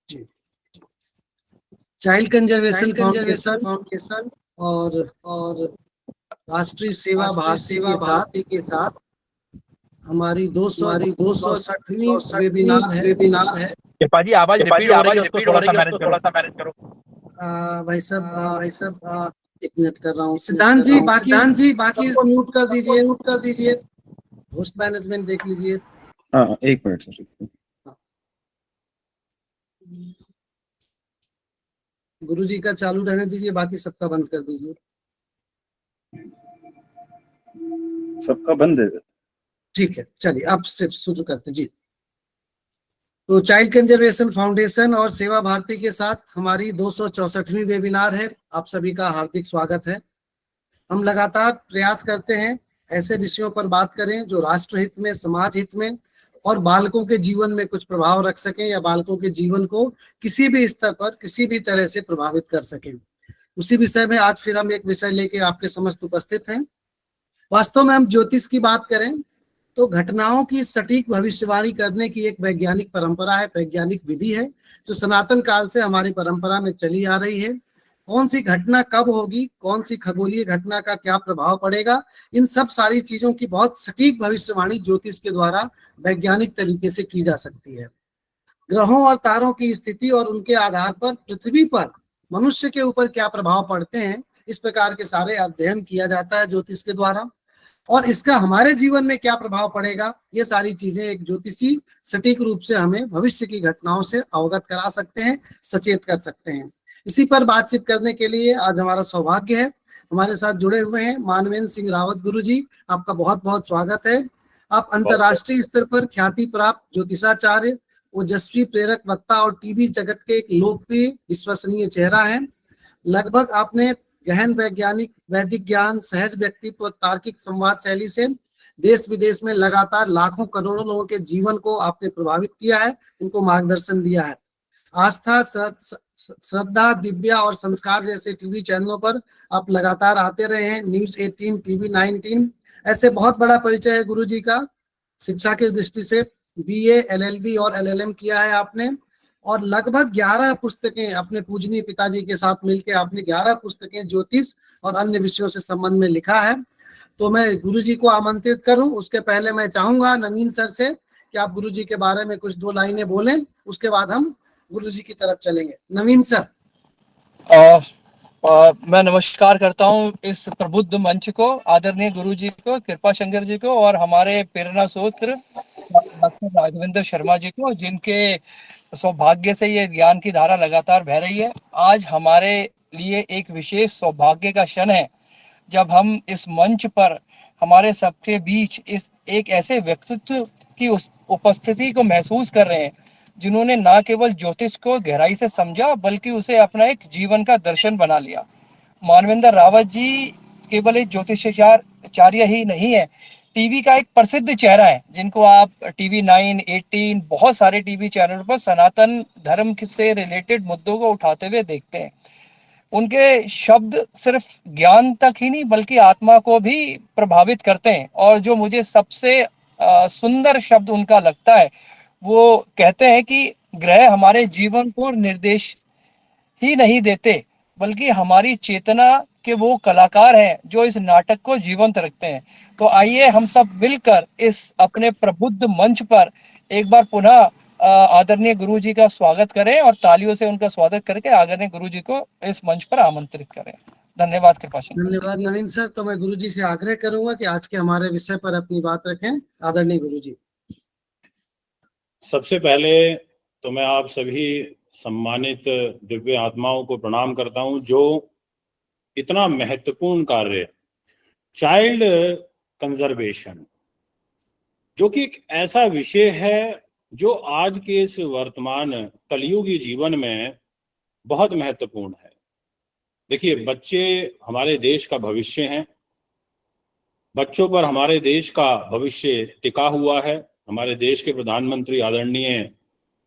जी, child conservation foundation और राष्ट्रीय सेवा भारती के साथ हमारी 264वीं वेबिनार है। कृपा जी आवाज रिपीट हो रही है, उसको थोड़ा सा मैनेज करो। भाई साहब एक मिनट कर रहा हूँ। सिद्धांत जी बाकी म्यूट कर दीजिए। होस्ट मैनेजमेंट देख लीजिए। हाँ, एक मिनट सर। गुरुजी का चालू रहने दीजिए, बाकी सबका बंद कर दीजिए। सबका बंद है? ठीक है, चलिए अब से शुरू करते जी। तो चाइल्ड कंजर्वेशन फाउंडेशन और सेवा भारती के साथ हमारी 264वीं वेबिनार है। आप सभी का हार्दिक स्वागत है। हम लगातार प्रयास करते हैं ऐसे विषयों पर बात करें जो राष्ट्र हित में, समाज हित में और बालकों के जीवन में कुछ प्रभाव रख सकें या बालकों के जीवन को किसी भी स्तर पर किसी भी तरह से प्रभावित कर सकें। उसी विषय में आज फिर हम एक विषय लेके आपके समक्ष उपस्थित हैं। वास्तव में हम ज्योतिष की बात करें तो घटनाओं की सटीक भविष्यवाणी करने की एक वैज्ञानिक परंपरा है, वैज्ञानिक विधि है जो सनातन काल से हमारी परंपरा में चली आ रही है। कौन सी घटना कब होगी, कौन सी खगोलीय घटना का क्या प्रभाव पड़ेगा, इन सब सारी चीजों की बहुत सटीक भविष्यवाणी ज्योतिष के द्वारा वैज्ञानिक तरीके से की जा सकती है। ग्रहों और तारों की स्थिति और उनके आधार पर पृथ्वी पर मनुष्य के ऊपर क्या प्रभाव पड़ते हैं, इस प्रकार के सारे अध्ययन किया जाता है ज्योतिष के द्वारा। और इसका हमारे जीवन में क्या प्रभाव पड़ेगा, ये सारी चीजें एक ज्योतिषी सटीक रूप से हमें भविष्य की घटनाओं से अवगत करा सकते हैं, सचेत कर सकते हैं। इसी पर बातचीत करने के लिए आज हमारा सौभाग्य है, हमारे साथ जुड़े हुए हैं मानवेंद्र सिंह रावत गुरु जी। आपका बहुत बहुत स्वागत है। आप अंतर्राष्ट्रीय स्तर पर ख्याति प्राप्त ज्योतिषाचार्य, ओजस्वी प्रेरक वक्ता और टीवी जगत के एक लोकप्रिय विश्वसनीय चेहरा हैं। लगभग आपने गहन वैज्ञानिक वैदिक ज्ञान, सहज व्यक्तित्व और तार्किक संवाद शैली से देश विदेश में लगातार लाखों करोड़ों लोगों के जीवन को आपने प्रभावित किया है, उनको मार्गदर्शन दिया है। आस्था, श्रद्धा, दिव्या और संस्कार जैसे टीवी चैनलों पर आप लगातार आते रहे हैं। न्यूज 18, टीवी 19, ऐसे बहुत बड़ा परिचय है गुरु जी का। शिक्षा की दृष्टि से BA, LLB और LLM किया है आपने, और लगभग 11 पुस्तकें अपने पूजनीय पिताजी के साथ मिलकर आपने 11 पुस्तकें ज्योतिष और अन्य विषयों से संबंध में लिखा है। तो मैं गुरुजी को आमंत्रित करूं, उसके पहले मैं चाहूंगा नवीन सर से कि आप गुरुजी के बारे में कुछ 2 लाइनें बोलें, उसके बाद हम गुरुजी की तरफ चलेंगे। नवीन सर। मैं नमस्कार करता हूं इस प्रबुद्ध मंच को, आदरणीय गुरुजी को, कृपा शंकर जी को और हमारे प्रेरणा स्रोत डॉक्टर राघवेंद्र शर्मा जी को, जिनके सौभाग्य से ये ज्ञान की धारा लगातार बह रही है। आज हमारे लिए एक विशेष सौभाग्य का क्षण है जब हम इस मंच पर हमारे सबके बीच इस एक ऐसे व्यक्तित्व की उपस्थिति को महसूस कर रहे हैं जिन्होंने ना केवल ज्योतिष को गहराई से समझा बल्कि उसे अपना एक जीवन का दर्शन बना लिया। मानवेंद्र रावत जी केवल एक ज्योतिषाचार्य ही नहीं है, टीवी का एक प्रसिद्ध चेहरा है जिनको आप टीवी 9, 18 बहुत सारे टीवी चैनलों पर सनातन धर्म से रिलेटेड मुद्दों को उठाते हुए देखते हैं। उनके शब्द सिर्फ ज्ञान तक ही नहीं बल्कि आत्मा को भी प्रभावित करते हैं। और जो मुझे सबसे सुंदर शब्द उनका लगता है, वो कहते हैं कि ग्रह हमारे जीवन को निर्देश ही नहीं देते बल्कि हमारी चेतना के वो कलाकार हैं जो इस नाटक को जीवंत रखते हैं। तो आइए हम सब मिलकर इस अपने प्रबुद्ध मंच पर एक बार पुनः आदरणीय गुरु जी का स्वागत करें और तालियों से उनका स्वागत करके आदरणीय गुरु जी को इस मंच पर आमंत्रित करें। धन्यवाद कृपा शंकर। धन्यवाद नवीन सर। तो मैं गुरु जी से आग्रह करूंगा कि आज के हमारे विषय पर अपनी बात रखें, आदरणीय गुरु जी। सबसे पहले तो मैं आप सभी सम्मानित दिव्य आत्माओं को प्रणाम करता हूं जो इतना महत्वपूर्ण कार्य चाइल्ड कंजर्वेशन, जो कि एक ऐसा विषय है जो आज के इस वर्तमान कलयुगी जीवन में बहुत महत्वपूर्ण है। देखिए, बच्चे हमारे देश का भविष्य हैं। बच्चों पर हमारे देश का भविष्य टिका हुआ है। हमारे देश के प्रधानमंत्री आदरणीय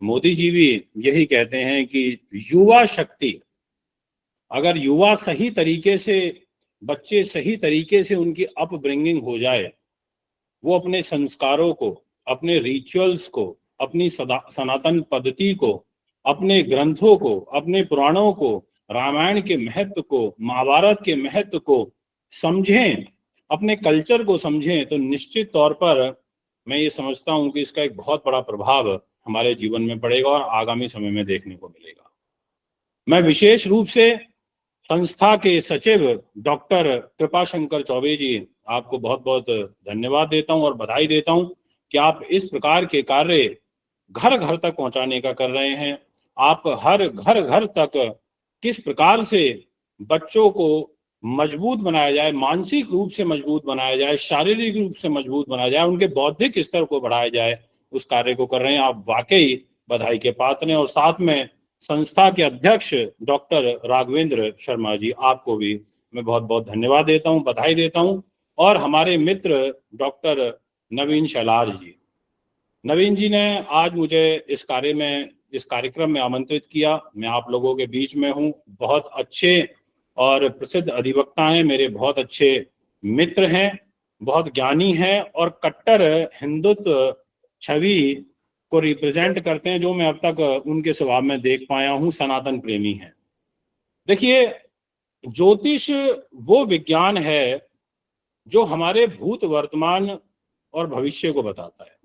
मोदी जी भी यही कहते हैं कि युवा शक्ति, अगर युवा सही तरीके से, बच्चे सही तरीके से उनकी अपब्रिंगिंग हो जाए, वो अपने संस्कारों को, अपने रिचुअल्स को, अपनी सनातन पद्धति को अपने ग्रंथों को, अपने पुराणों को, रामायण के महत्व को, महाभारत के महत्व को समझें, अपने कल्चर को समझें, तो निश्चित तौर पर मैं ये समझता हूं कि इसका एक बहुत बड़ा प्रभाव हमारे जीवन में पड़ेगा और आगामी समय में देखने को मिलेगा। मैं विशेष रूप से संस्था के सचिव डॉक्टर कृपाशंकर चौबे जी, आपको बहुत बहुत धन्यवाद देता हूं और बधाई देता हूं कि आप इस प्रकार के कार्य घर घर तक पहुंचाने का कर रहे हैं। आप हर घर घर तक किस प्रकार से बच्चों को मजबूत बनाया जाए, मानसिक रूप से मजबूत बनाया जाए, शारीरिक रूप से मजबूत बनाया जाए, उनके बौद्धिक स्तर को बढ़ाया जाए, उस कार्य को कर रहे हैं। आप वाकई बधाई के पात्र हैं। और साथ में संस्था के अध्यक्ष डॉक्टर राघवेंद्र शर्मा जी, आपको भी मैं बहुत बहुत धन्यवाद देता हूं, बधाई देता हूं। और हमारे मित्र डॉक्टर नवीन शैलार जी, नवीन जी ने आज मुझे इस कार्यक्रम में आमंत्रित किया। मैं आप लोगों के बीच में हूं। बहुत अच्छे और प्रसिद्ध अधिवक्ता हैं, मेरे बहुत अच्छे मित्र हैं, बहुत ज्ञानी हैं और कट्टर हिंदुत्व छवि को रिप्रेजेंट करते हैं, जो मैं अब तक उनके स्वभाव में देख पाया हूं। सनातन प्रेमी हैं। देखिए, ज्योतिष वो विज्ञान है जो हमारे भूत, वर्तमान और भविष्य को बताता है।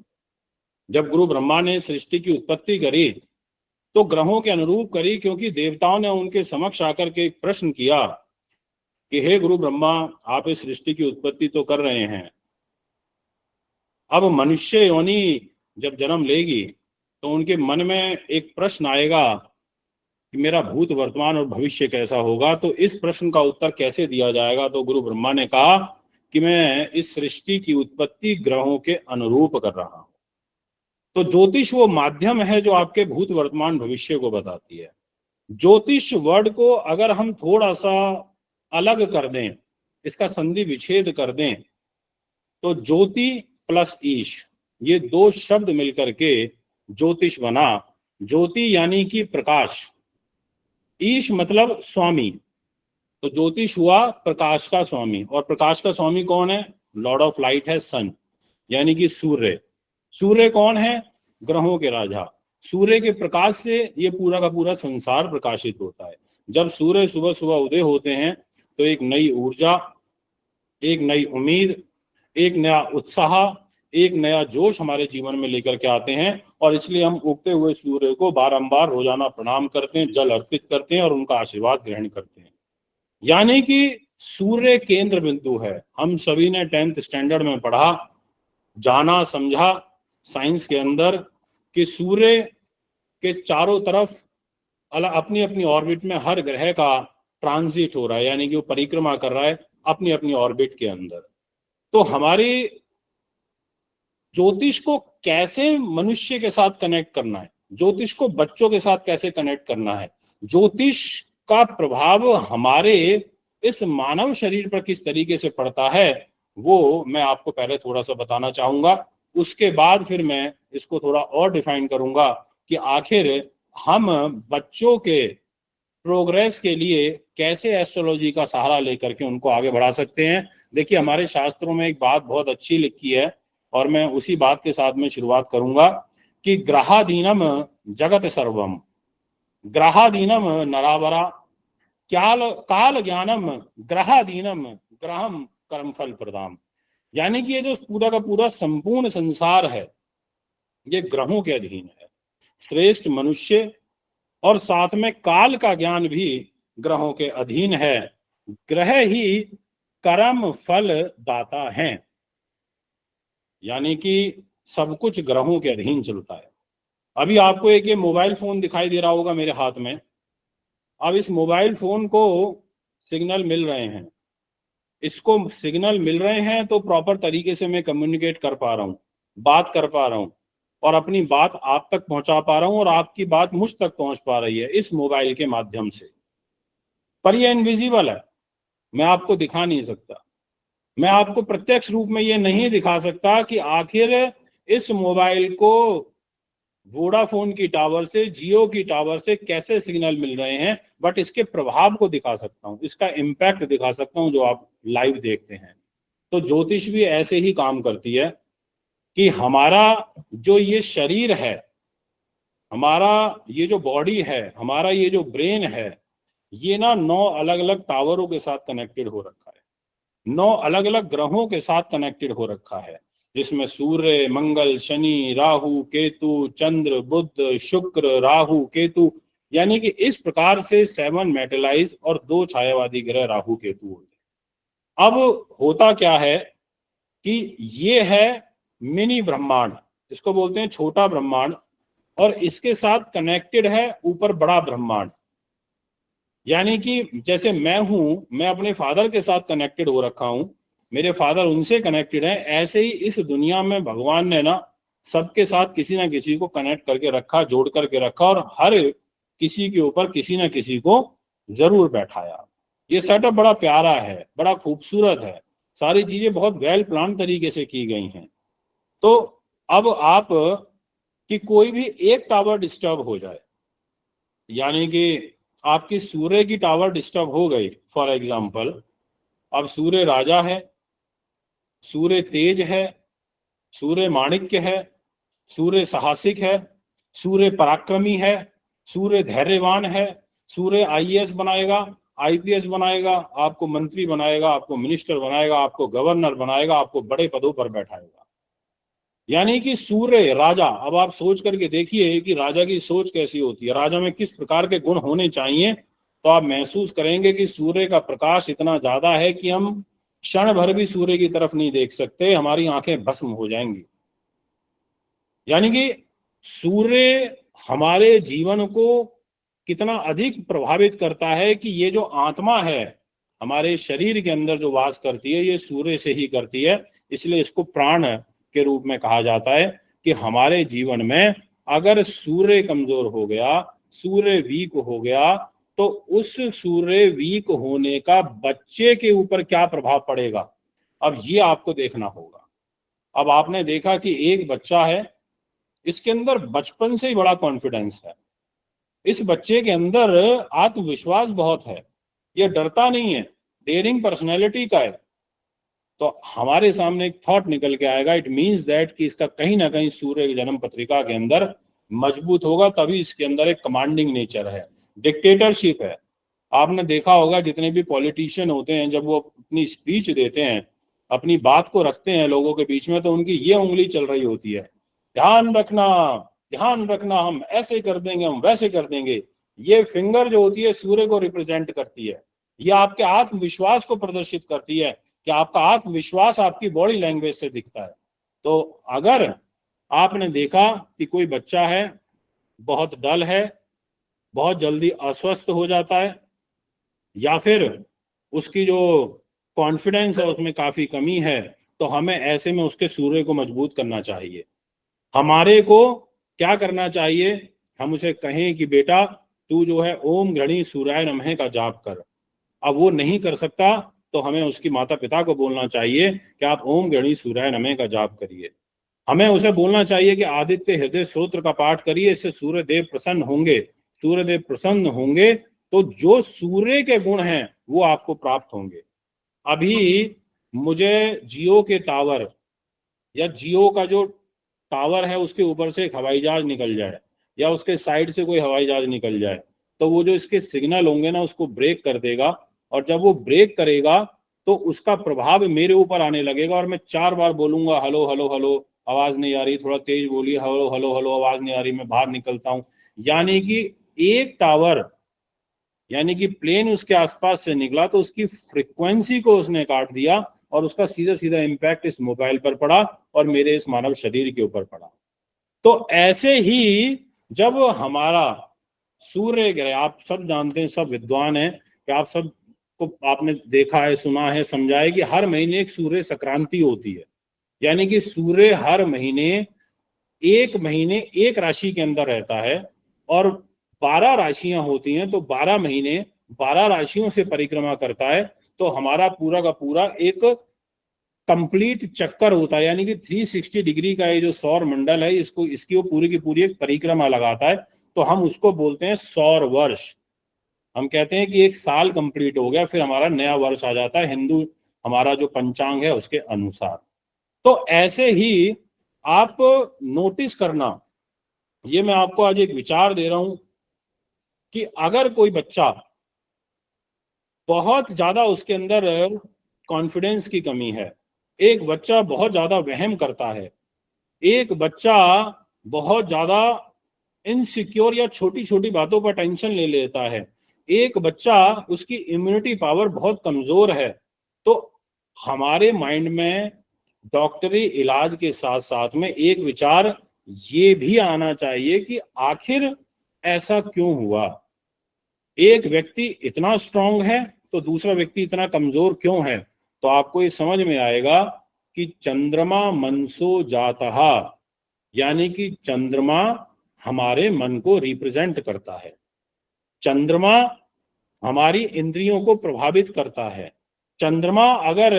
जब गुरु ब्रह्मा ने सृष्टि की उत्पत्ति करी तो ग्रहों के अनुरूप करी, क्योंकि देवताओं ने उनके समक्ष आकर के एक प्रश्न किया कि हे गुरु ब्रह्मा, आप इस सृष्टि की उत्पत्ति तो कर रहे हैं, अब मनुष्य योनि जब जन्म लेगी तो उनके मन में एक प्रश्न आएगा कि मेरा भूत, वर्तमान और भविष्य कैसा होगा, तो इस प्रश्न का उत्तर कैसे दिया जाएगा। तो गुरु ब्रह्मा ने कहा कि मैं इस सृष्टि की उत्पत्ति ग्रहों के अनुरूप कर रहा हूं। तो ज्योतिष वो माध्यम है जो आपके भूत, वर्तमान, भविष्य को बताती है। ज्योतिष वर्ड को अगर हम थोड़ा सा अलग कर दें, इसका संधि विच्छेद कर दें, तो ज्योति प्लस ईश, ये दो शब्द मिलकर के ज्योतिष बना। ज्योति यानी कि प्रकाश, ईश मतलब स्वामी, तो ज्योतिष हुआ प्रकाश का स्वामी। और प्रकाश का स्वामी कौन है? लॉर्ड ऑफ लाइट है सन, यानी कि सूर्य। सूर्य कौन है? ग्रहों के राजा। सूर्य के प्रकाश से ये पूरा का पूरा संसार प्रकाशित होता है। जब सूर्य सुबह सुबह उदय होते हैं तो एक नई ऊर्जा, एक नई उम्मीद, एक नया उत्साह, एक नया जोश हमारे जीवन में लेकर के आते हैं। और इसलिए हम उगते हुए सूर्य को बारंबार रोजाना प्रणाम करते हैं, जल अर्पित करते हैं और उनका आशीर्वाद ग्रहण करते हैं। यानी कि सूर्य केंद्र बिंदु है। हम सभी ने 10th स्टैंडर्ड में पढ़ा, जाना, समझा साइंस के अंदर कि सूर्य के चारों तरफ अपनी अपनी ऑर्बिट में हर ग्रह का ट्रांजिट हो रहा है, यानी कि वो परिक्रमा कर रहा है अपनी अपनी ऑर्बिट के अंदर। तो हमारी ज्योतिष को कैसे मनुष्य के साथ कनेक्ट करना है, ज्योतिष को बच्चों के साथ कैसे कनेक्ट करना है, ज्योतिष का प्रभाव हमारे इस मानव शरीर पर किस तरीके से पड़ता है, वो मैं आपको पहले थोड़ा सा बताना चाहूंगा। उसके बाद फिर मैं इसको थोड़ा और डिफाइन करूंगा कि आखिर हम बच्चों के प्रोग्रेस के लिए कैसे एस्ट्रोलॉजी का सहारा लेकर के उनको आगे बढ़ा सकते हैं। देखिए, हमारे शास्त्रों में एक बात बहुत अच्छी लिखी है और मैं उसी बात के साथ में शुरुआत करूंगा कि ग्रहाधीनम जगत सर्वम, ग्रहाधीनम नरावरा, काल ज्ञानम ग्रहाधीनम ग्रहम कर्मफल प्रदाम। यानी कि ये जो पूरा का पूरा संपूर्ण संसार है ये ग्रहों के अधीन है। श्रेष्ठ मनुष्य और साथ में काल का ज्ञान भी ग्रहों के अधीन है। ग्रह ही कर्म फल दाता हैं, यानी कि सब कुछ ग्रहों के अधीन चलता है। अभी आपको एक ये मोबाइल फोन दिखाई दे रहा होगा मेरे हाथ में। अब इस मोबाइल फोन को सिग्नल मिल रहे हैं, इसको सिग्नल मिल रहे हैं तो प्रॉपर तरीके से मैं कम्युनिकेट कर पा रहा हूँ, बात कर पा रहा हूँ और अपनी बात आप तक पहुंचा पा रहा हूँ और आपकी बात मुझ तक पहुंच पा रही है इस मोबाइल के माध्यम से। पर ये इनविजिबल है, मैं आपको दिखा नहीं सकता, मैं आपको प्रत्यक्ष रूप में ये नहीं दिखा सकता कि आखिर इस मोबाइल को वोडाफोन की टावर से, जियो की टावर से कैसे सिग्नल मिल रहे हैं, बट इसके प्रभाव को दिखा सकता हूं, इसका इम्पैक्ट दिखा सकता हूं जो आप लाइव देखते हैं। तो ज्योतिष भी ऐसे ही काम करती है कि हमारा जो ये शरीर है, हमारा ये जो बॉडी है, हमारा ये जो ब्रेन है, ये ना 9 अलग अलग टावरों के साथ कनेक्टेड हो रखा है, 9 अलग अलग ग्रहों के साथ कनेक्टेड हो रखा है, जिसमें सूर्य, मंगल, शनि, राहु, केतु, चंद्र, बुध, शुक्र, राहु, केतु, यानी कि इस प्रकार से 7 मेटलाइज और 2 छायावादी ग्रह राहु केतु होते हैं। अब होता क्या है कि ये है मिनी ब्रह्मांड, इसको बोलते हैं छोटा ब्रह्मांड, और इसके साथ कनेक्टेड है ऊपर बड़ा ब्रह्मांड। यानी कि जैसे मैं हूं, मैं अपने फादर के साथ कनेक्टेड हो रखा हूं, मेरे फादर उनसे कनेक्टेड है, ऐसे ही इस दुनिया में भगवान ने ना सबके साथ किसी ना किसी को कनेक्ट करके रखा, जोड़ करके रखा, और हर किसी के ऊपर किसी ना किसी को जरूर बैठाया। ये सेटअप बड़ा प्यारा है, बड़ा खूबसूरत है, सारी चीजें बहुत वेल प्लान तरीके से की गई हैं। तो अब आप कि कोई भी एक टावर डिस्टर्ब हो जाए, यानी कि आपकी सूर्य की टावर डिस्टर्ब हो गई, फॉर एग्जाम्पल, अब सूर्य राजा है, सूर्य तेज है, सूर्य माणिक्य है, सूर्य साहसिक है, सूर्य पराक्रमी है, सूर्य धैर्यवान है, सूर्य आईएएस बनाएगा, आईपीएस बनाएगा, आपको मंत्री बनाएगा, आपको मिनिस्टर बनाएगा, आपको गवर्नर बनाएगा, आपको बड़े पदों पर बैठाएगा। यानी कि सूर्य राजा, अब आप सोच करके देखिए कि राजा की सोच कैसी होती है, राजा में किस प्रकार के गुण होने चाहिए, तो आप महसूस करेंगे कि सूर्य का प्रकाश इतना ज्यादा है कि हम क्षण भर भी सूर्य की तरफ नहीं देख सकते, हमारी आंखें भस्म हो जाएंगी। यानी कि सूर्य हमारे जीवन को कितना अधिक प्रभावित करता है कि ये जो आत्मा है हमारे शरीर के अंदर जो वास करती है, ये सूर्य से ही करती है। इसलिए इसको प्राण के रूप में कहा जाता है कि हमारे जीवन में अगर सूर्य कमजोर हो गया, सूर्य वीक हो गया, तो उस सूर्य वीक होने का बच्चे के ऊपर क्या प्रभाव पड़ेगा, अब ये आपको देखना होगा। अब आपने देखा कि एक बच्चा है, इसके अंदर बचपन से ही बड़ा कॉन्फिडेंस है, इस बच्चे के अंदर आत्मविश्वास बहुत है, ये डरता नहीं है, डेयरिंग पर्सनैलिटी का है। तो हमारे सामने एक थॉट निकल के आएगा, इट मींस दैट कि इसका कहीं ना कहीं सूर्य की जन्म पत्रिका के अंदर मजबूत होगा, तभी इसके अंदर एक कमांडिंग नेचर है, डिक्टेटरशिप है। आपने देखा होगा जितने भी पॉलिटिशियन होते हैं, जब वो अपनी स्पीच देते हैं, अपनी बात को रखते हैं लोगों के बीच में, तो उनकी ये उंगली चल रही होती है, ध्यान रखना, ध्यान रखना, हम ऐसे कर देंगे, हम वैसे कर देंगे। ये फिंगर जो होती है सूर्य को रिप्रेजेंट करती है, ये आपके आत्मविश्वास को प्रदर्शित करती है कि आपका आत्मविश्वास आपकी बॉडी लैंग्वेज से दिखता है। तो अगर आपने देखा कि कोई बच्चा है बहुत डल है, बहुत जल्दी अस्वस्थ हो जाता है, या फिर उसकी जो कॉन्फिडेंस है उसमें काफी कमी है, तो हमें ऐसे में उसके सूर्य को मजबूत करना चाहिए। हमारे को क्या करना चाहिए, हम उसे कहें कि बेटा तू जो है ओम गणी सूर्याय नमः का जाप कर। अब वो नहीं कर सकता तो हमें उसकी माता पिता को बोलना चाहिए कि आप ओम गणी सूर्याय नमः का जाप करिए। हमें उसे बोलना चाहिए कि आदित्य हृदय स्तोत्र का पाठ करिए, इससे सूर्य देव प्रसन्न होंगे। सूर्य देव प्रसन्न होंगे तो जो सूर्य के गुण हैं वो आपको प्राप्त होंगे। अभी मुझे जियो के टावर या जियो का जो टावर है उसके ऊपर से एक हवाई जहाज निकल जाए, या उसके साइड से कोई हवाई जहाज निकल जाए, तो वो जो इसके सिग्नल होंगे ना उसको ब्रेक कर देगा, और जब वो ब्रेक करेगा तो उसका प्रभाव मेरे ऊपर आने लगेगा, और मैं 4 बार बोलूंगा हेलो हेलो हेलो, आवाज नहीं आ रही, थोड़ा तेज बोलिए, हेलो हेलो हेलो, आवाज नहीं आ रही, मैं बाहर निकलता हूं। यानी कि एक टावर, यानी कि प्लेन उसके आसपास से निकला तो उसकी फ्रीक्वेंसी को उसने काट दिया, और उसका सीधा सीधा इम्पैक्ट इस मोबाइल पर पड़ा और मेरे इस मानव शरीर के ऊपर पड़ा। तो ऐसे ही जब हमारा सूर्य ग्रह, आप सब जानते हैं, सब विद्वान हैं कि आप सब को आपने देखा है, सुना है, समझा है कि हर महीने एक सूर्य संक्रांति होती है। यानी कि सूर्य हर महीने एक राशि के अंदर रहता है, और 12 राशियां होती हैं, तो 12 महीने 12 राशियों से परिक्रमा करता है। तो हमारा पूरा का पूरा एक कंप्लीट चक्कर होता है, यानी कि 360 डिग्री का ये जो सौर मंडल है, इसकी वो पूरी की पूरी एक परिक्रमा लगाता है। तो हम उसको बोलते हैं सौर वर्ष। हम कहते हैं कि एक साल कंप्लीट हो गया, फिर हमारा नया वर्ष आ जाता है हिंदू हमारा जो पंचांग है उसके अनुसार। तो ऐसे ही आप नोटिस करना ये मैं आपको आज एक विचार दे रहा हूं कि अगर कोई बच्चा बहुत ज्यादा उसके अंदर कॉन्फिडेंस की कमी है, एक बच्चा बहुत ज्यादा वहम करता है, एक बच्चा बहुत ज्यादा इनसिक्योर या छोटी छोटी बातों पर टेंशन ले लेता है, एक बच्चा उसकी इम्यूनिटी पावर बहुत कमजोर है, तो हमारे माइंड में डॉक्टरी इलाज के साथ साथ में एक विचार ये भी आना चाहिए कि आखिर ऐसा क्यों हुआ। एक व्यक्ति इतना स्ट्रांग है तो दूसरा व्यक्ति इतना कमजोर क्यों है। तो आपको ये समझ में आएगा कि चंद्रमा मनसो जातः, यानी कि चंद्रमा हमारे मन को रिप्रेजेंट करता है, चंद्रमा हमारी इंद्रियों को प्रभावित करता है। चंद्रमा अगर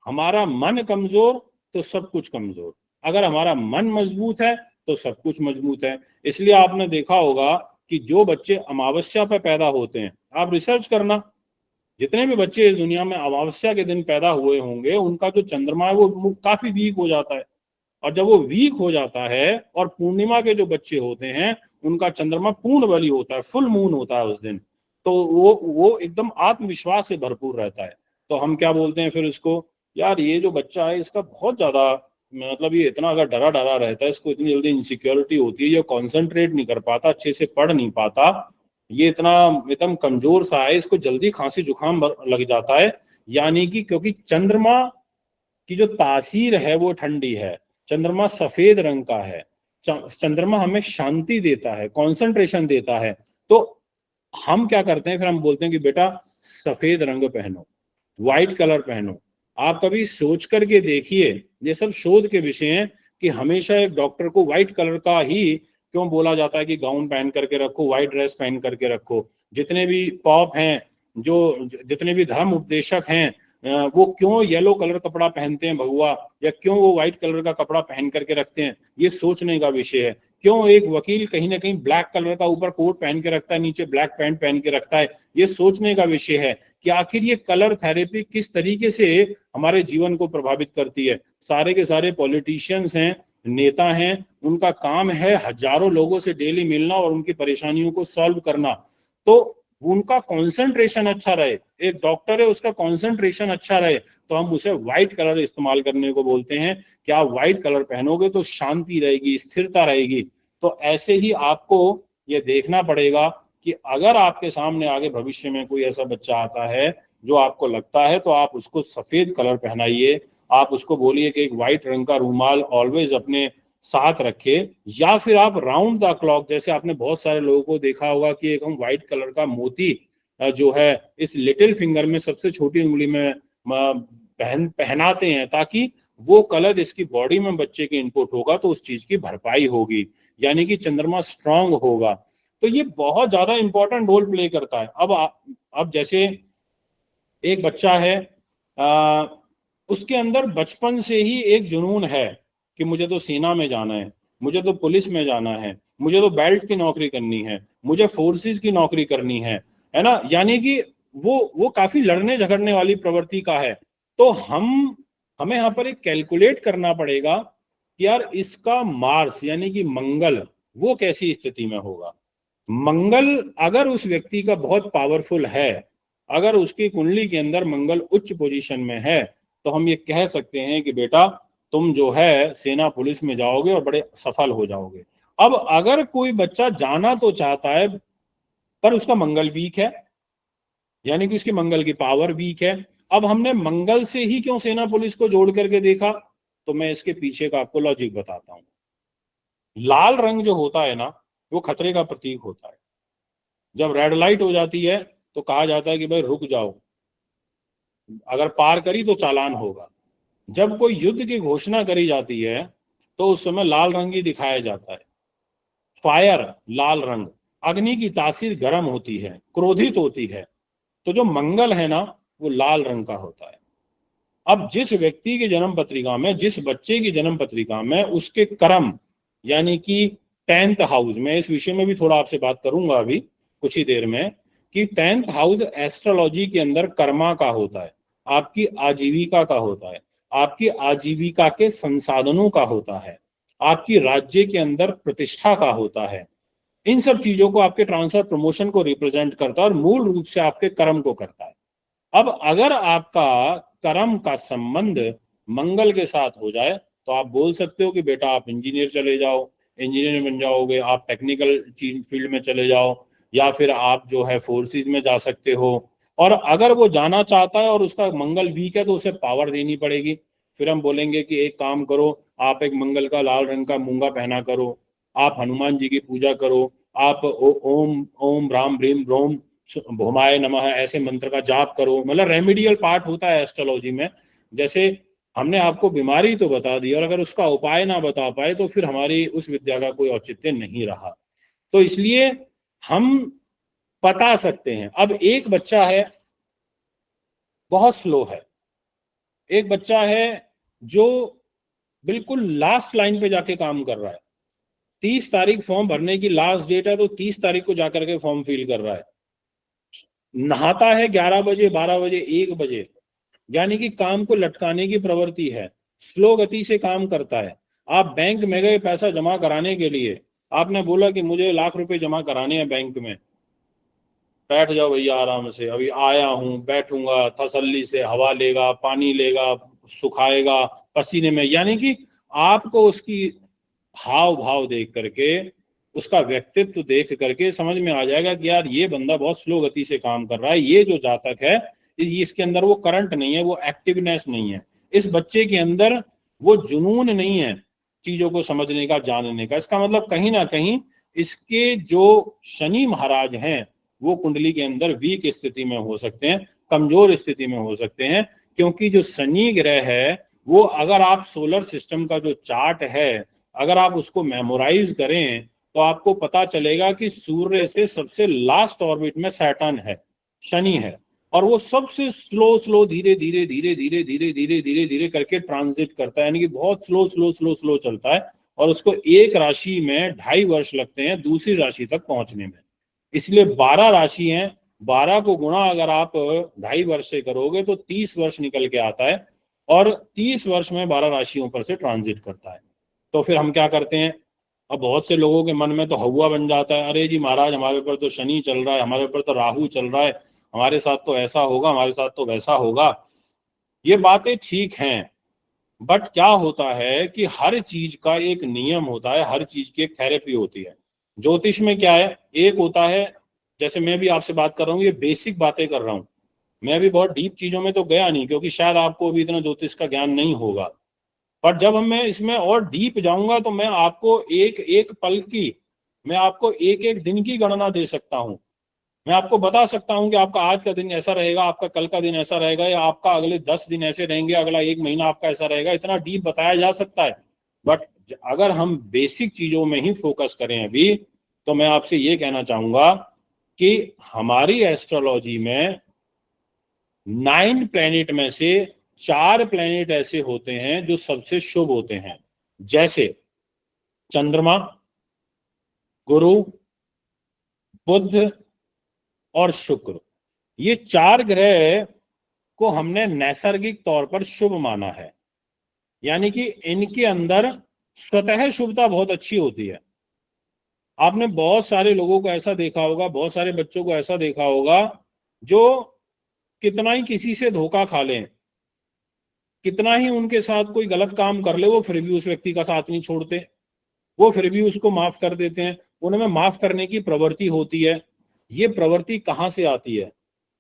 हमारा मन कमजोर तो सब कुछ कमजोर, अगर हमारा मन मजबूत है तो सब कुछ मजबूत है। इसलिए आपने देखा होगा कि जो बच्चे अमावस्या पर पैदा होते हैं, आप रिसर्च करना, जितने भी बच्चे इस दुनिया में अमावस्या के दिन पैदा हुए होंगे उनका जो चंद्रमा है वो काफी वीक हो जाता है, और जब वो वीक हो जाता है और पूर्णिमा के जो बच्चे होते हैं उनका चंद्रमा पूर्ण बली होता है, फुल मून होता है उस दिन, तो वो एकदम आत्मविश्वास से भरपूर रहता है। तो हम क्या बोलते हैं फिर उसको, यार ये जो बच्चा है इसका बहुत ज्यादा मतलब ये इतना अगर डरा डरा रहता है, इसको इतनी जल्दी इनसिक्योरिटी होती है, ये कॉन्सेंट्रेट नहीं कर पाता, अच्छे से पढ़ नहीं पाता, ये इतना एकदम कमजोर सा है, इसको जल्दी खांसी जुकाम लग जाता है। यानी कि क्योंकि चंद्रमा की जो तासीर है वो ठंडी है, चंद्रमा सफेद रंग का है, चंद्रमा हमें शांति देता है, कंसंट्रेशन देता है। तो हम क्या करते हैं, फिर हम बोलते हैं कि बेटा सफेद रंग पहनो, व्हाइट कलर पहनो। आप कभी सोच करके देखिए, ये सब शोध के विषय हैं कि हमेशा एक डॉक्टर को व्हाइट कलर का ही क्यों बोला जाता है कि गाउन पहन करके रखो, व्हाइट ड्रेस पहन करके रखो। जितने भी पॉप हैं, जो जितने भी धर्म उपदेशक हैं, वो क्यों येलो कलर कपड़ा पहनते हैं भगवा, या क्यों वो व्हाइट कलर का कपड़ा पहन करके रखते हैं, ये सोचने का विषय है। क्यों एक वकील कहीं ना कहीं ब्लैक कलर का ऊपर कोट पहन के रखता है, नीचे ब्लैक पैंट पहन के रखता है, ये सोचने का विषय है कि आखिर ये कलर थेरेपी किस तरीके से हमारे जीवन को प्रभावित करती है। सारे के सारे पॉलिटिशियंस हैं, नेता हैं, उनका काम है हजारों लोगों से डेली मिलना और उनकी परेशानियों को सॉल्व करना, तो उनका कंसंट्रेशन अच्छा रहे। एक डॉक्टर है, उसका कंसंट्रेशन अच्छा रहे, तो हम उसे व्हाइट कलर इस्तेमाल करने को बोलते हैं कि आप व्हाइट कलर पहनोगे तो शांति रहेगी, स्थिरता रहेगी। तो ऐसे ही आपको ये देखना पड़ेगा कि अगर आपके सामने आगे भविष्य में कोई ऐसा बच्चा आता है जो आपको लगता है, तो आप उसको सफेद कलर पहनाइए, आप उसको बोलिए कि एक व्हाइट रंग का रूमाल ऑलवेज अपने साथ रखे, या फिर आप राउंड द क्लॉक, जैसे आपने बहुत सारे लोगों को देखा होगा कि एक हम व्हाइट कलर का मोती जो है इस लिटिल फिंगर में, सबसे छोटी उंगली में पहनाते हैं, ताकि वो कलर इसकी बॉडी में बच्चे के इनपुट होगा तो उस चीज की भरपाई होगी, यानी कि चंद्रमा स्ट्रांग होगा। तो ये बहुत ज्यादा इंपॉर्टेंट रोल प्ले करता है। अब जैसे एक बच्चा है, उसके अंदर बचपन से ही एक जुनून है कि मुझे तो सेना में जाना है, मुझे तो पुलिस में जाना है, मुझे तो बेल्ट की नौकरी करनी है, मुझे फोर्सेस की नौकरी करनी है ना, यानी कि वो काफी लड़ने झगड़ने वाली प्रवृत्ति का है। तो हमें यहाँ पर एक कैलकुलेट करना पड़ेगा कि यार इसका मार्स यानी कि मंगल वो कैसी स्थिति में होगा। मंगल अगर उस व्यक्ति का बहुत पावरफुल है, अगर उसकी कुंडली के अंदर मंगल उच्च पोजीशन में है, तो हम ये कह सकते हैं कि बेटा तुम जो है सेना पुलिस में जाओगे और बड़े सफल हो जाओगे। अब अगर कोई बच्चा जाना तो चाहता है पर उसका मंगल वीक है, यानी कि उसकी मंगल की पावर वीक है, अब हमने मंगल से ही क्यों सेना पुलिस को जोड़ करके देखा, तो मैं इसके पीछे का आपको लॉजिक बताता हूं। लाल रंग जो होता है ना, वो खतरे का प्रतीक होता है। जब रेड लाइट हो जाती है तो कहा जाता है कि भाई रुक जाओ, अगर पार करी तो चालान होगा। जब कोई युद्ध की घोषणा करी जाती है तो उस समय लाल रंग ही दिखाया जाता है। फायर लाल रंग, अग्नि की तासीर गर्म होती है, क्रोधित होती है, तो जो मंगल है ना वो लाल रंग का होता है। अब जिस व्यक्ति की जन्म पत्रिका में, जिस बच्चे की जन्म पत्रिका में उसके कर्म यानी कि 10th हाउस, में इस विषय में भी थोड़ा आपसे बात करूंगा अभी कुछ ही देर में, कि 10th हाउस एस्ट्रोलॉजी के अंदर कर्मा का होता है, आपकी आजीविका का होता है, आपकी आजीविका के संसाधनों का होता है। आपकी राज्य के अंदर प्रतिष्ठा का होता है। इन सब चीजों को आपके ट्रांसफर प्रमोशन को रिप्रेजेंट करता है और मूल रूप से आपके कर्म को करता है। अब अगर आपका कर्म का संबंध मंगल के साथ हो जाए तो आप बोल सकते हो कि बेटा आप इंजीनियर चले जाओ, इंजीनियर बन जाओगे, आप टेक्निकल चीज फील्ड में चले जाओ, या फिर आप जो है फोर्सेस में जा सकते हो। और अगर वो जाना चाहता है और उसका मंगल वीक है तो उसे पावर देनी पड़ेगी। फिर हम बोलेंगे कि एक काम करो, आप एक मंगल का लाल रंग का मूंगा पहना करो, आप हनुमान जी की पूजा करो, आप ओम ओम राम भ्रीम रोम भोमाय नमः ऐसे मंत्र का जाप करो। मतलब रेमेडियल पार्ट होता है एस्ट्रोलॉजी में। जैसे हमने आपको बीमारी तो बता दी और अगर उसका उपाय ना बता पाए तो फिर हमारी उस विद्या का कोई औचित्य नहीं रहा। तो इसलिए हम बता सकते हैं। अब एक बच्चा है बहुत स्लो है, एक बच्चा है जो बिल्कुल लास्ट लाइन पे जाके काम कर रहा है, 30 तारीख फॉर्म भरने की लास्ट डेट है तो 30 तारीख को जाकर के फॉर्म फिल कर रहा है, नहाता है 11 बजे 12 बजे 1 बजे, यानी कि काम को लटकाने की प्रवृत्ति है, स्लो गति से काम करता है। आप बैंक में गए पैसा जमा कराने के लिए, आपने बोला कि मुझे लाख रुपए जमा कराने हैं बैंक में, बैठ जाओ भैया आराम से, अभी आया हूं बैठूंगा, तसल्ली से हवा लेगा, पानी लेगा, सुखाएगा पसीने में, यानी कि आपको उसकी हाव भाव देख करके, उसका व्यक्तित्व देख करके समझ में आ जाएगा कि यार ये बंदा बहुत स्लो गति से काम कर रहा है। ये जो जातक है इसके अंदर वो करंट नहीं है, वो एक्टिवनेस नहीं है, इस बच्चे के अंदर वो जुनून नहीं है चीजों को समझने का, जानने का। इसका मतलब कहीं ना कहीं इसके जो शनि महाराज हैं वो कुंडली के अंदर वीक स्थिति में हो सकते हैं, कमजोर स्थिति में हो सकते हैं, क्योंकि जो शनि ग्रह है वो, अगर आप सोलर सिस्टम का जो चार्ट है अगर आप उसको मेमोराइज करें तो आपको पता चलेगा कि सूर्य से सबसे लास्ट ऑर्बिट में सैटर्न है, शनि है, और वो सबसे स्लो धीरे धीरे धीरे धीरे धीरे धीरे धीरे धीरे करके ट्रांजिट करता है, यानी कि बहुत स्लो चलता है और उसको एक राशि में 2.5 वर्ष लगते हैं दूसरी राशि तक पहुंचने में। इसलिए 12 राशि हैं, 12 को गुणा अगर आप 2.5 वर्ष से करोगे तो 30 वर्ष निकल के आता है और 30 वर्ष में 12 राशियों पर से ट्रांजिट करता है। तो फिर हम क्या करते हैं, अब बहुत से लोगों के मन में तो हवा बन जाता है, अरे जी महाराज हमारे ऊपर तो शनि चल रहा है, हमारे ऊपर तो राहु चल रहा है, हमारे साथ तो ऐसा होगा, हमारे साथ तो वैसा होगा। ये बातें ठीक हैं, बट क्या होता है कि हर चीज का एक नियम होता है, हर चीज की एक थेरेपी होती है। ज्योतिष में क्या है, एक होता है, जैसे मैं भी आपसे बात कर रहा हूँ ये बेसिक बातें कर रहा हूँ, मैं भी बहुत डीप चीजों में तो गया नहीं क्योंकि शायद आपको अभी इतना ज्योतिष का ज्ञान नहीं होगा, पर जब मैं इसमें और डीप जाऊंगा तो मैं आपको एक एक पल की, मैं आपको एक एक दिन की गणना दे सकता हूं। मैं आपको बता सकता हूं कि आपका आज का दिन ऐसा रहेगा, आपका कल का दिन ऐसा रहेगा, या आपका अगले 10 दिन ऐसे रहेंगे, अगला 1 महीना आपका ऐसा रहेगा, इतना डीप बताया जा सकता है। बट अगर हम बेसिक चीजों में ही फोकस करें अभी, तो मैं आपसे ये कहना चाहूंगा कि हमारी एस्ट्रोलॉजी में 9 प्लैनेट में से 4 प्लैनेट ऐसे होते हैं जो सबसे शुभ होते हैं, जैसे चंद्रमा, गुरु, बुध और शुक्र। ये 4 ग्रह को हमने नैसर्गिक तौर पर शुभ माना है, यानी कि इनके अंदर स्वतः शुभता बहुत अच्छी होती है। आपने बहुत सारे लोगों को ऐसा देखा होगा, बहुत सारे बच्चों को ऐसा देखा होगा जो कितना ही किसी से धोखा खा लें, कितना ही उनके साथ कोई गलत काम कर ले, वो फिर भी उस व्यक्ति का साथ नहीं छोड़ते, वो फिर भी उसको माफ कर देते हैं, उनमें माफ करने की प्रवृत्ति होती है। ये प्रवृत्ति कहाँ से आती है,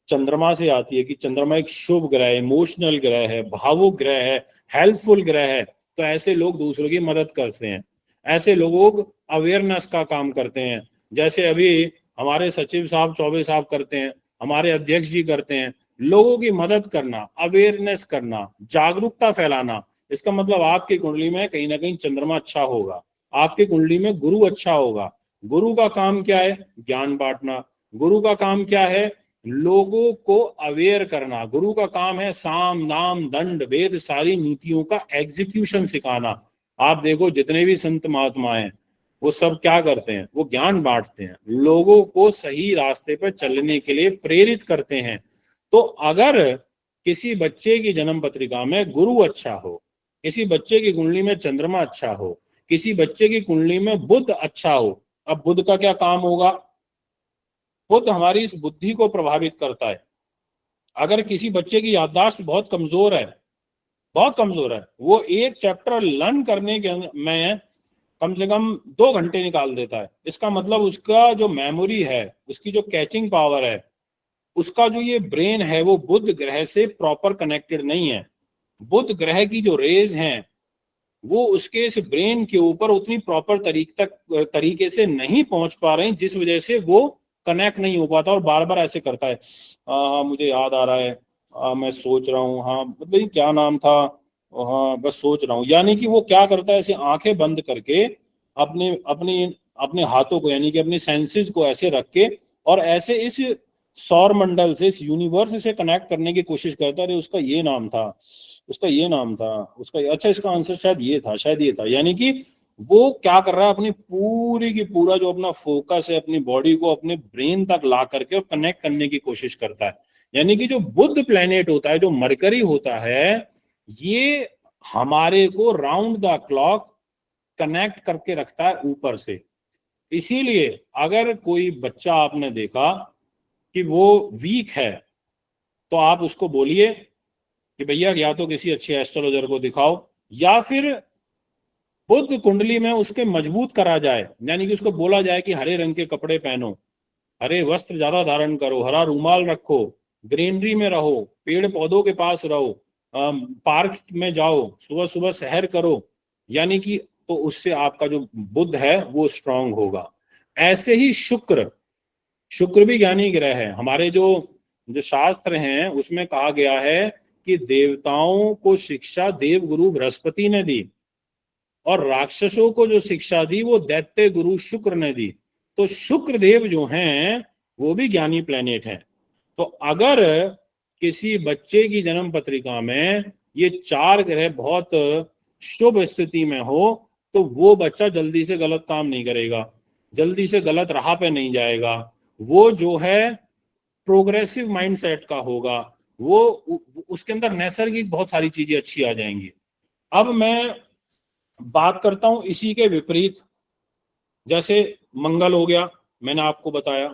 चंद्रमा से आती है कि चंद्रमा एक शुभ ग्रह है, इमोशनल ग्रह है, भावुक ग्रह है, हेल्पफुल ग्रह है, तो ऐसे लोग दूसरों की मदद करते हैं, ऐसे लोग अवेयरनेस का काम करते हैं। जैसे अभी हमारे सचिव साहब चौबे साहब करते हैं, हमारे अध्यक्ष जी करते हैं, लोगों की मदद करना, अवेयरनेस करना, जागरूकता फैलाना। इसका मतलब आपकी कुंडली में कहीं ना कहीं चंद्रमा अच्छा होगा, आपकी कुंडली में गुरु अच्छा होगा। गुरु का काम क्या है, ज्ञान बांटना। गुरु का काम क्या है, लोगों को अवेयर करना। गुरु का काम है साम नाम दंड वेद सारी नीतियों का एग्जीक्यूशन सिखाना। आप देखो जितने भी संत महात्मा हैं वो सब क्या करते हैं, वो ज्ञान बांटते हैं, लोगों को सही रास्ते पर चलने के लिए प्रेरित करते हैं। तो अगर किसी बच्चे की जन्म पत्रिका में गुरु अच्छा हो, किसी बच्चे की कुंडली में चंद्रमा अच्छा हो, किसी बच्चे की कुंडली में बुध अच्छा हो, अब बुध का क्या काम होगा? बुध हमारी इस बुद्धि को प्रभावित करता है। अगर किसी बच्चे की याददाश्त बहुत कमजोर है, बहुत कमजोर है, वो एक चैप्टर लर्न करने के में कम से कम 2 घंटे निकाल देता है, इसका मतलब उसका जो मेमोरी है, उसकी जो कैचिंग पावर है, उसका जो ये ब्रेन है, वो बुध ग्रह से प्रॉपर कनेक्टेड नहीं है। बुध ग्रह की जो रेज हैं वो उसके इस ब्रेन के ऊपर उतनी प्रॉपर तरीके से नहीं पहुंच पा रहे, जिस वजह से वो कनेक्ट नहीं हो पाता और बार बार ऐसे करता है, हाँ मुझे याद आ रहा है, मैं सोच रहा हूँ, हाँ मतलब क्या नाम था, हाँ बस सोच रहा हूँ। यानी कि वो क्या करता है, ऐसे आंखें बंद करके अपने अपने अपने हाथों को, यानी कि अपने सेंसेस को ऐसे रख के और ऐसे इस सौर मंडल से, इस यूनिवर्स से कनेक्ट करने की कोशिश करता है। उसका ये नाम था, उसका ये नाम था, उसका अच्छा, इसका आंसर शायद ये था, शायद ये था। यानी कि वो क्या कर रहा है, अपनी पूरी की पूरा जो अपना फोकस है, अपनी बॉडी को अपने ब्रेन तक ला करके और कनेक्ट करने की कोशिश करता है। यानी कि जो बुध प्लेनेट होता है, जो मरकरी होता है, ये हमारे को राउंड द क्लॉक कनेक्ट करके रखता है ऊपर से। इसीलिए अगर कोई बच्चा आपने देखा कि वो वीक है, तो आप उसको बोलिए कि भैया या तो किसी अच्छे एस्ट्रोलॉजर को दिखाओ, या फिर बुध कुंडली में उसके मजबूत करा जाए। यानी कि उसको बोला जाए कि हरे रंग के कपड़े पहनो, हरे वस्त्र ज्यादा धारण करो, हरा रूमाल रखो, ग्रीनरी में रहो, पेड़ पौधों के पास रहो, पार्क में जाओ, सुबह सुबह सैर करो। यानी कि तो उससे आपका जो बुध है वो स्ट्रांग होगा। ऐसे ही शुक्र, शुक्र भी ज्ञानी ग्रह है। हमारे जो जो शास्त्र हैं उसमें कहा गया है कि देवताओं को शिक्षा देव गुरु बृहस्पति ने दी और राक्षसों को जो शिक्षा दी वो दैत्य गुरु शुक्र ने दी। तो शुक्र देव जो हैं वो भी ज्ञानी प्लेनेट हैं। तो अगर किसी बच्चे की जन्म पत्रिका में ये 4 ग्रह बहुत शुभ स्थिति में हो, तो वो बच्चा जल्दी से गलत काम नहीं करेगा, जल्दी से गलत राह पे नहीं जाएगा, वो जो है प्रोग्रेसिव माइंडसेट का होगा, वो उसके अंदर नैसर्गिक बहुत सारी चीजें अच्छी आ जाएंगी। अब मैं बात करता हूं इसी के विपरीत, जैसे मंगल हो गया, मैंने आपको बताया।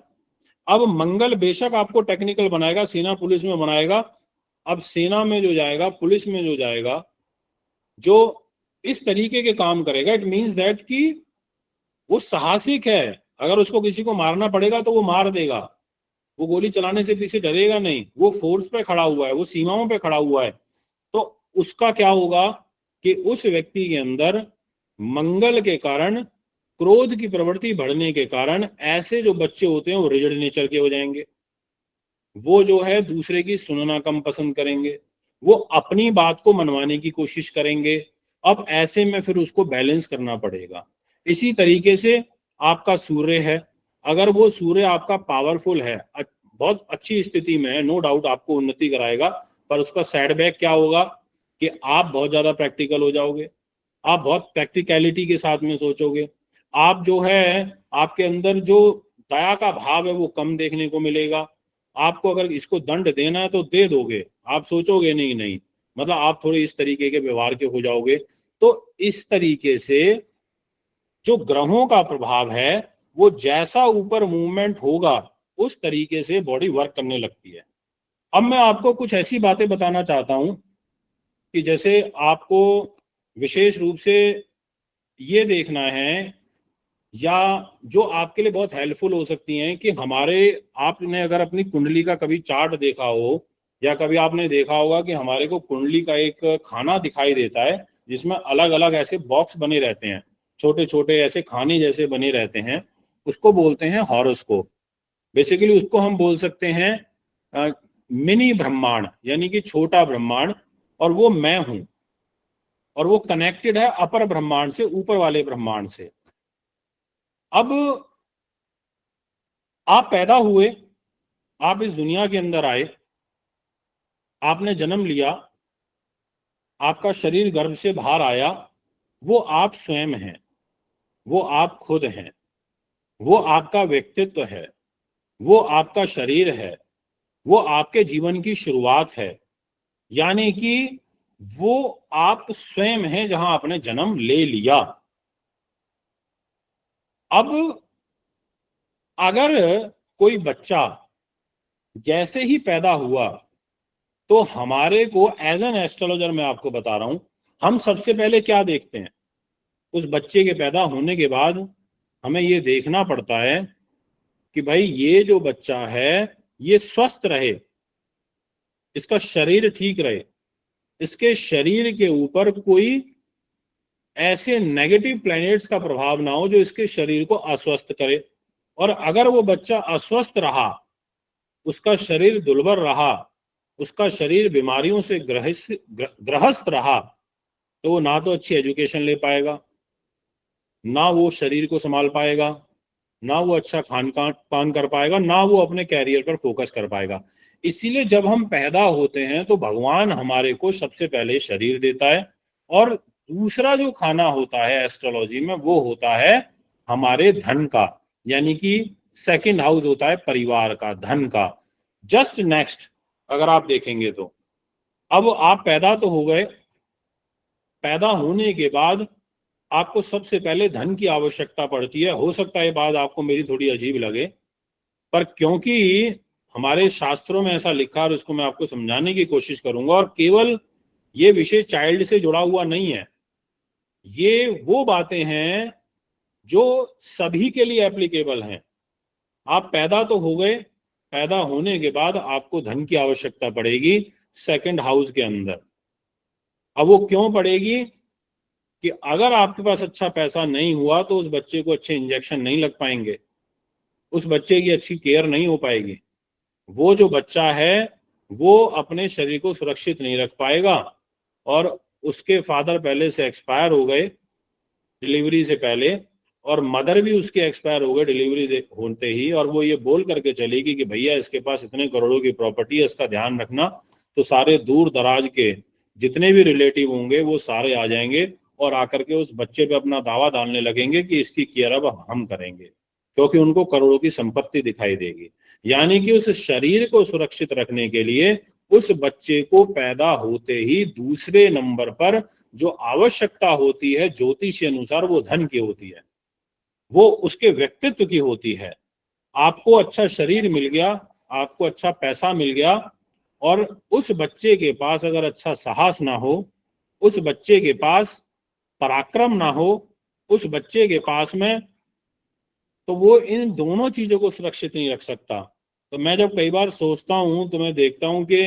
अब मंगल बेशक आपको टेक्निकल बनाएगा, सेना पुलिस में बनाएगा। अब सेना में जो जाएगा, पुलिस में जो जाएगा, जो इस तरीके के काम करेगा, इट मीन्स दैट कि वो साहसिक है। अगर उसको किसी को मारना पड़ेगा तो वो मार देगा, वो गोली चलाने से पीछे डरेगा नहीं, वो फोर्स पे खड़ा हुआ है, वो सीमाओं पे खड़ा हुआ है। तो उसका क्या होगा कि उस व्यक्ति के अंदर मंगल के कारण, क्रोध की प्रवृत्ति बढ़ने के कारण ऐसे जो बच्चे होते हैं वो रिजिड नेचर के हो जाएंगे। वो जो है दूसरे की सुनना कम पसंद करेंगे, वो अपनी बात को मनवाने की कोशिश करेंगे। अब ऐसे में फिर उसको बैलेंस करना पड़ेगा। इसी तरीके से आपका सूर्य है, अगर वो सूर्य आपका पावरफुल है, बहुत अच्छी स्थिति में है, नो डाउट आपको उन्नति कराएगा, पर उसका सेटबैक क्या होगा कि आप बहुत ज्यादा प्रैक्टिकल हो जाओगे, आप बहुत प्रैक्टिकलिटी के साथ में सोचोगे, आप जो है आपके अंदर जो दया का भाव है वो कम देखने को मिलेगा। आपको अगर इसको दंड देना है तो दे दोगे, आप सोचोगे नहीं, मतलब आप थोड़े इस तरीके के व्यवहार के हो जाओगे। तो इस तरीके से जो ग्रहों का प्रभाव है वो जैसा ऊपर मूवमेंट होगा उस तरीके से बॉडी वर्क करने लगती है। अब मैं आपको कुछ ऐसी बातें बताना चाहता हूं कि जैसे आपको विशेष रूप से ये देखना है, या जो आपके लिए बहुत हेल्पफुल हो सकती हैं, कि आपने अगर अपनी कुंडली का कभी चार्ट देखा हो, या कभी आपने देखा होगा कि हमारे को कुंडली का एक खाना दिखाई देता है जिसमें अलग अलग ऐसे बॉक्स बने रहते हैं, छोटे छोटे ऐसे खाने जैसे बने रहते हैं, उसको बोलते हैं हॉरोस्कोप। बेसिकली उसको हम बोल सकते हैं मिनी ब्रह्मांड, यानी कि छोटा ब्रह्मांड, और वो मैं हूं, और वो कनेक्टेड है अपर ब्रह्मांड से, ऊपर वाले ब्रह्मांड से। अब आप पैदा हुए, आप इस दुनिया के अंदर आए, आपने जन्म लिया, आपका शरीर गर्भ से बाहर आया, वो आप स्वयं हैं, वो आप खुद हैं, वो आपका व्यक्तित्व है, वो आपका शरीर है, वो आपके जीवन की शुरुआत है। यानी कि वो आप स्वयं हैं जहां आपने जन्म ले लिया। अब अगर कोई बच्चा जैसे ही पैदा हुआ तो हमारे को एज एन एस्ट्रोलॉजर मैं आपको बता रहा हूं, हम सबसे पहले क्या देखते हैं, उस बच्चे के पैदा होने के बाद हमें ये देखना पड़ता है कि भाई ये जो बच्चा है ये स्वस्थ रहे, इसका शरीर ठीक रहे, इसके शरीर के ऊपर कोई ऐसे नेगेटिव प्लैनेट्स का प्रभाव ना हो जो इसके शरीर को अस्वस्थ करे। और अगर वो बच्चा अस्वस्थ रहा, उसका शरीर दुर्बल रहा, उसका शरीर बीमारियों से ग्रस्त रहा, तो वो ना तो अच्छी एजुकेशन ले पाएगा, ना वो शरीर को संभाल पाएगा, ना वो अच्छा खान पान कर पाएगा, ना वो अपने कैरियर पर फोकस कर पाएगा। इसीलिए जब हम पैदा होते हैं तो भगवान हमारे को सबसे पहले शरीर देता है, और दूसरा जो खाना होता है एस्ट्रोलॉजी में वो होता है हमारे धन का, यानी कि सेकंड हाउस होता है परिवार का, धन का। जस्ट नेक्स्ट अगर आप देखेंगे तो अब आप पैदा तो हो गए, पैदा होने के बाद आपको सबसे पहले धन की आवश्यकता पड़ती है। हो सकता है ये बात आपको मेरी थोड़ी अजीब लगे, पर क्योंकि हमारे शास्त्रों में ऐसा लिखा है और उसको मैं आपको समझाने की कोशिश करूंगा, और केवल ये विषय चाइल्ड से जुड़ा हुआ नहीं है, ये वो बातें हैं जो सभी के लिए एप्लीकेबल हैं। आप पैदा तो हो गए, पैदा होने के बाद आपको धन की आवश्यकता पड़ेगी सेकंड हाउस के अंदर। अब वो क्यों पड़ेगी कि अगर आपके पास अच्छा पैसा नहीं हुआ तो उस बच्चे को अच्छे इंजेक्शन नहीं लग पाएंगे, उस बच्चे की अच्छी केयर नहीं हो पाएगी, वो जो बच्चा है वो अपने शरीर को सुरक्षित नहीं रख पाएगा, और उसके फादर पहले से एक्सपायर हो गए डिलीवरी से पहले, और मदर भी उसके एक्सपायर हो गए डिलीवरी होते ही, और वो ये बोल करके चलेगी कि भैया इसके पास इतने करोड़ों की प्रॉपर्टी है, इसका ध्यान रखना। तो सारे दूर दराज के जितने भी रिलेटिव होंगे वो सारे आ जाएंगे और आकर के उस बच्चे पे अपना दावा डालने लगेंगे कि इसकी केयर अब हम करेंगे, क्योंकि उनको करोड़ों की संपत्ति दिखाई देगी। यानी कि उस शरीर को सुरक्षित रखने के लिए उस बच्चे को पैदा होते ही दूसरे नंबर पर जो आवश्यकता होती है ज्योतिष अनुसार वो धन की होती है, वो उसके व्यक्तित्व की होती है। आपको अच्छा शरीर मिल गया, आपको अच्छा पैसा मिल गया, और उस बच्चे के पास अगर अच्छा साहस ना हो, उस बच्चे के पास पराक्रम ना हो, उस बच्चे के पास में, तो वो इन दोनों चीजों को सुरक्षित नहीं रख सकता। तो मैं जब कई बार सोचता हूं तो मैं देखता हूं कि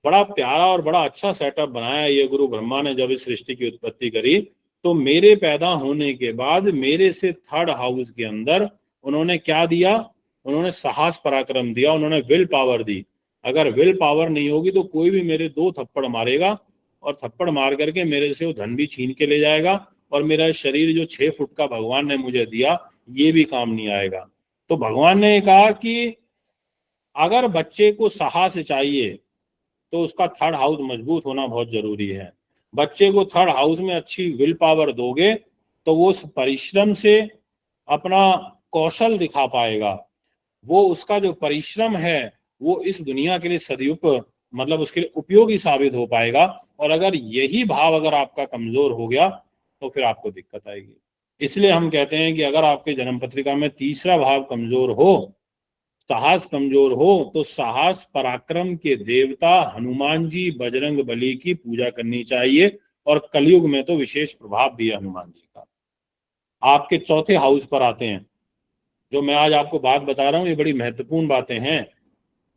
बड़ा प्यारा और बड़ा अच्छा सेटअप बनाया ये गुरु ब्रह्मा ने जब इस सृष्टि की उत्पत्ति करी। तो मेरे पैदा होने के बाद मेरे से थर्ड हाउस के अंदर उन्होंने क्या दिया, उन्होंने साहस पराक्रम दिया, उन्होंने विल पावर दी। अगर विल पावर नहीं होगी तो कोई भी मेरे 2 थप्पड़ मारेगा, और थप्पड़ मार करके मेरे से वो धन भी छीन के ले जाएगा, और मेरा शरीर जो 6 फुट का भगवान ने मुझे दिया ये भी काम नहीं आएगा। तो भगवान ने कहा कि अगर बच्चे को साहस चाहिए तो उसका थर्ड हाउस मजबूत होना बहुत जरूरी है। बच्चे को थर्ड हाउस में अच्छी विल पावर दोगे तो वो उस परिश्रम से अपना कौशल दिखा पाएगा, वो उसका जो परिश्रम है वो इस दुनिया के लिए मतलब उसके लिए उपयोगी साबित हो पाएगा। और अगर यही भाव अगर आपका कमजोर हो गया तो फिर आपको दिक्कत आएगी। इसलिए हम कहते हैं कि अगर आपके जन्म पत्रिका में तीसरा भाव कमजोर हो, साहस कमजोर हो, तो साहस पराक्रम के देवता हनुमान जी, बजरंग बली की पूजा करनी चाहिए। और कलयुग में तो विशेष प्रभाव भी है हनुमान जी का। आपके चौथे हाउस पर आते हैं, जो मैं आज आपको बात बता रहा हूं ये बड़ी महत्वपूर्ण बातें हैं।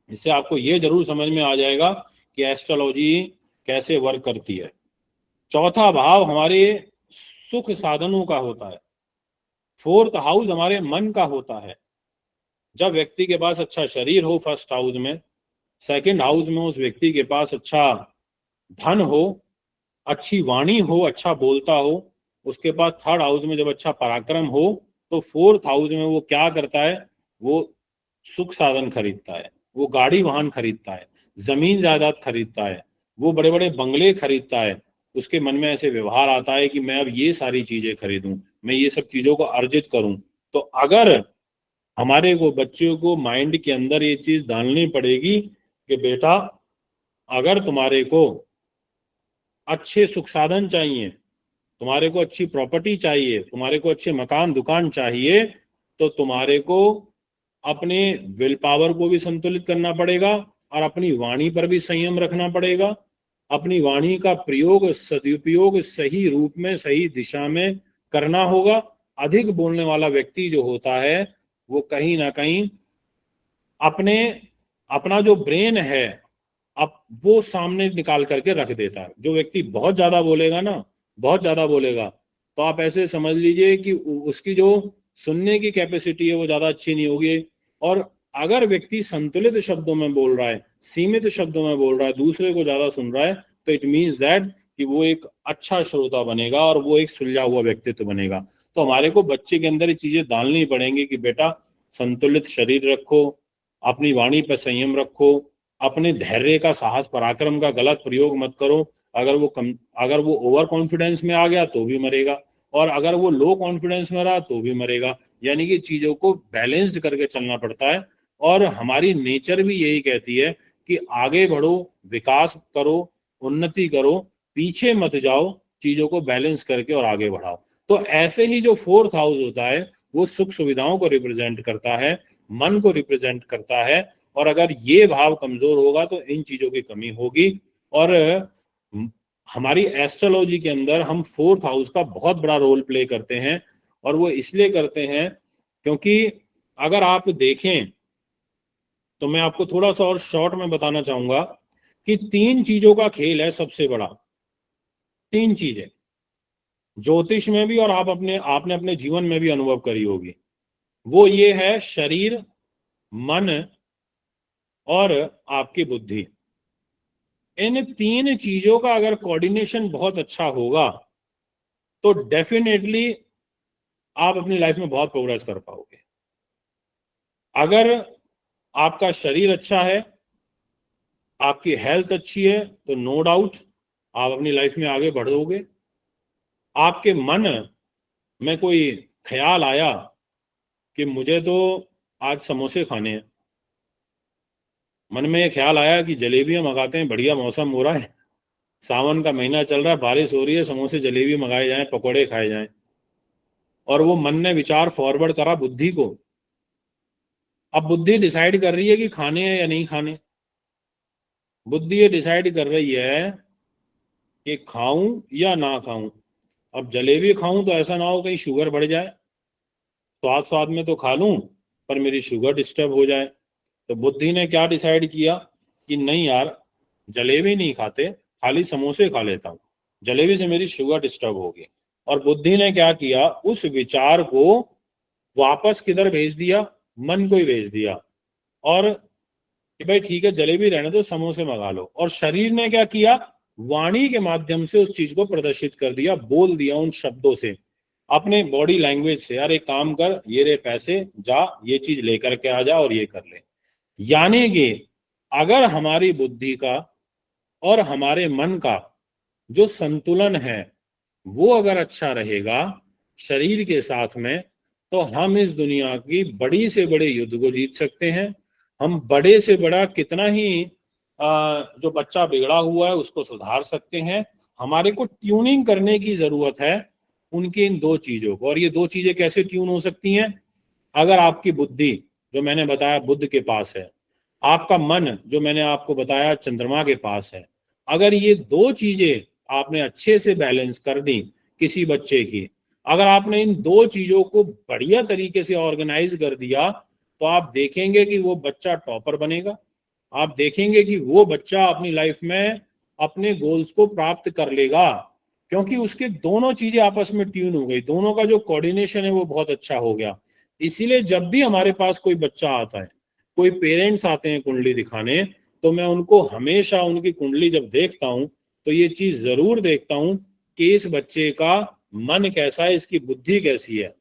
इससे आपको ये जरूर समझ में आ जाएगा कि एस्ट्रोलॉजी कैसे वर्क करती है। चौथा भाव हमारे सुख साधनों का होता है, फोर्थ हाउस हमारे मन का होता है। जब व्यक्ति के पास अच्छा शरीर हो फर्स्ट हाउस में, सेकंड हाउस में उस व्यक्ति के पास अच्छा धन हो, अच्छी वाणी हो, अच्छा बोलता हो, उसके पास थर्ड हाउस में जब अच्छा पराक्रम हो, तो फोर्थ हाउस में वो क्या करता है, वो सुख साधन खरीदता है, वो गाड़ी वाहन खरीदता है, जमीन जायदाद खरीदता है, वो बड़े बड़े बंगले खरीदता है। उसके मन में ऐसे व्यवहार आता है कि मैं अब ये सारी चीजें खरीदूं, मैं ये सब चीजों को अर्जित करूं। तो अगर हमारे को बच्चों को माइंड के अंदर ये चीज डालनी पड़ेगी कि बेटा अगर तुम्हारे को अच्छे सुख साधन चाहिए, तुम्हारे को अच्छी प्रॉपर्टी चाहिए, तुम्हारे को अच्छे मकान दुकान चाहिए, तो तुम्हारे को अपने विल पावर को भी संतुलित करना पड़ेगा और अपनी वाणी पर भी संयम रखना पड़ेगा। अपनी वाणी का प्रयोग सदुपयोग सही रूप में सही दिशा में करना होगा। अधिक बोलने वाला व्यक्ति जो होता है वो कहीं ना कहीं अपना जो ब्रेन है अब वो सामने निकाल करके रख देता है। जो व्यक्ति बहुत ज्यादा बोलेगा ना, बहुत ज्यादा बोलेगा, तो आप ऐसे समझ लीजिए कि उसकी जो सुनने की कैपेसिटी है वो ज्यादा अच्छी नहीं होगी। और अगर व्यक्ति संतुलित शब्दों में बोल रहा है, सीमित शब्दों में बोल रहा है, दूसरे को ज्यादा सुन रहा है, तो इट मीन्स दैट कि वो एक अच्छा श्रोता बनेगा और वो एक सुलझा हुआ व्यक्तित्व बनेगा। तो हमारे को बच्चे के अंदर ये चीजें डालनी पड़ेंगी कि बेटा संतुलित शरीर रखो, अपनी वाणी पर संयम रखो, अपने धैर्य का साहस पराक्रम का गलत प्रयोग मत करो। अगर वो ओवर कॉन्फिडेंस में आ गया तो भी मरेगा, और अगर वो लो कॉन्फिडेंस में रहा तो भी मरेगा। यानी कि चीजों को बैलेंस्ड करके चलना पड़ता है। और हमारी नेचर भी यही कहती है कि आगे बढ़ो, विकास करो, उन्नति करो, पीछे मत जाओ, चीजों को बैलेंस करके और आगे बढ़ाओ। तो ऐसे ही जो 4th हाउस होता है वो सुख सुविधाओं को रिप्रेजेंट करता है, मन को रिप्रेजेंट करता है। और अगर ये भाव कमजोर होगा तो इन चीजों की कमी होगी। और हमारी एस्ट्रोलॉजी के अंदर हम 4th हाउस का बहुत बड़ा रोल प्ले करते हैं। और वो इसलिए करते हैं क्योंकि अगर आप देखें तो मैं आपको थोड़ा सा और शॉर्ट में बताना चाहूंगा कि 3 चीजों का खेल है सबसे बड़ा। 3 चीजें ज्योतिष में भी और आपने अपने जीवन में भी अनुभव करी होगी। वो ये है शरीर, मन और आपकी बुद्धि। इन 3 चीजों का अगर कोऑर्डिनेशन बहुत अच्छा होगा तो डेफिनेटली आप अपनी लाइफ में बहुत प्रोग्रेस कर पाओगे। अगर आपका शरीर अच्छा है, आपकी हेल्थ अच्छी है, तो नो डाउट आप अपनी लाइफ में आगे बढ़ोगे। आपके मन में कोई ख्याल आया कि मुझे तो आज समोसे खाने हैं, मन में ये ख्याल आया कि जलेबियां मंगाते हैं, बढ़िया मौसम हो रहा है, सावन का महीना चल रहा है, बारिश हो रही है, समोसे जलेबी मंगाए जाएं, पकोड़े खाए जाएं, और वो मन ने विचार फॉरवर्ड करा बुद्धि को। अब बुद्धि डिसाइड कर रही है कि खाने हैं या नहीं खाने। बुद्धि ये डिसाइड कर रही है कि खाऊं या ना खाऊं। अब जलेबी खाऊं तो ऐसा ना हो कहीं शुगर बढ़ जाए, स्वाद में तो खा लूं पर मेरी शुगर डिस्टर्ब हो जाए। तो बुद्धि ने क्या डिसाइड किया कि नहीं यार, जलेबी नहीं खाते, खाली समोसे खा लेता हूं, जलेबी से मेरी शुगर डिस्टर्ब होगी। और बुद्धि ने क्या किया, उस विचार को वापस किधर भेज दिया, मन को ही भेज दिया, और कि भाई ठीक है जलेबी रहने दो, समोसे मंगा लो। और शरीर ने क्या किया, वाणी के माध्यम से उस चीज को प्रदर्शित कर दिया, बोल दिया उन शब्दों से, अपने बॉडी लैंग्वेज से, यार एक काम कर, ये रे पैसे, जा ये चीज लेकर के आ जा और ये कर ले। यानी कि अगर हमारी बुद्धि का और हमारे मन का जो संतुलन है वो अगर अच्छा रहेगा शरीर के साथ में, तो हम इस दुनिया की बड़ी से बड़े युद्ध को जीत सकते हैं। हम बड़े से बड़ा कितना ही जो बच्चा बिगड़ा हुआ है उसको सुधार सकते हैं। हमारे को ट्यूनिंग करने की जरूरत है उनकी इन 2 चीजों को। और ये 2 चीजें कैसे ट्यून हो सकती हैं? अगर आपकी बुद्धि जो मैंने बताया बुध के पास है, आपका मन जो मैंने आपको बताया चंद्रमा के पास है, अगर ये 2 चीजें आपने अच्छे से बैलेंस कर दी किसी बच्चे की, अगर आपने इन 2 चीजों को बढ़िया तरीके से ऑर्गेनाइज कर दिया, तो आप देखेंगे कि वो बच्चा टॉपर बनेगा। आप देखेंगे कि वो बच्चा अपनी लाइफ में अपने गोल्स को प्राप्त कर लेगा, क्योंकि उसके दोनों चीजें आपस में ट्यून हो गई, दोनों का जो कोऑर्डिनेशन है वो बहुत अच्छा हो गया। इसीलिए जब भी हमारे पास कोई बच्चा आता है, कोई पेरेंट्स आते हैं कुंडली दिखाने, तो मैं उनको हमेशा उनकी कुंडली जब देखता हूं तो ये चीज जरूर देखता हूं कि इस बच्चे का मन कैसा है, इसकी बुद्धि कैसी है।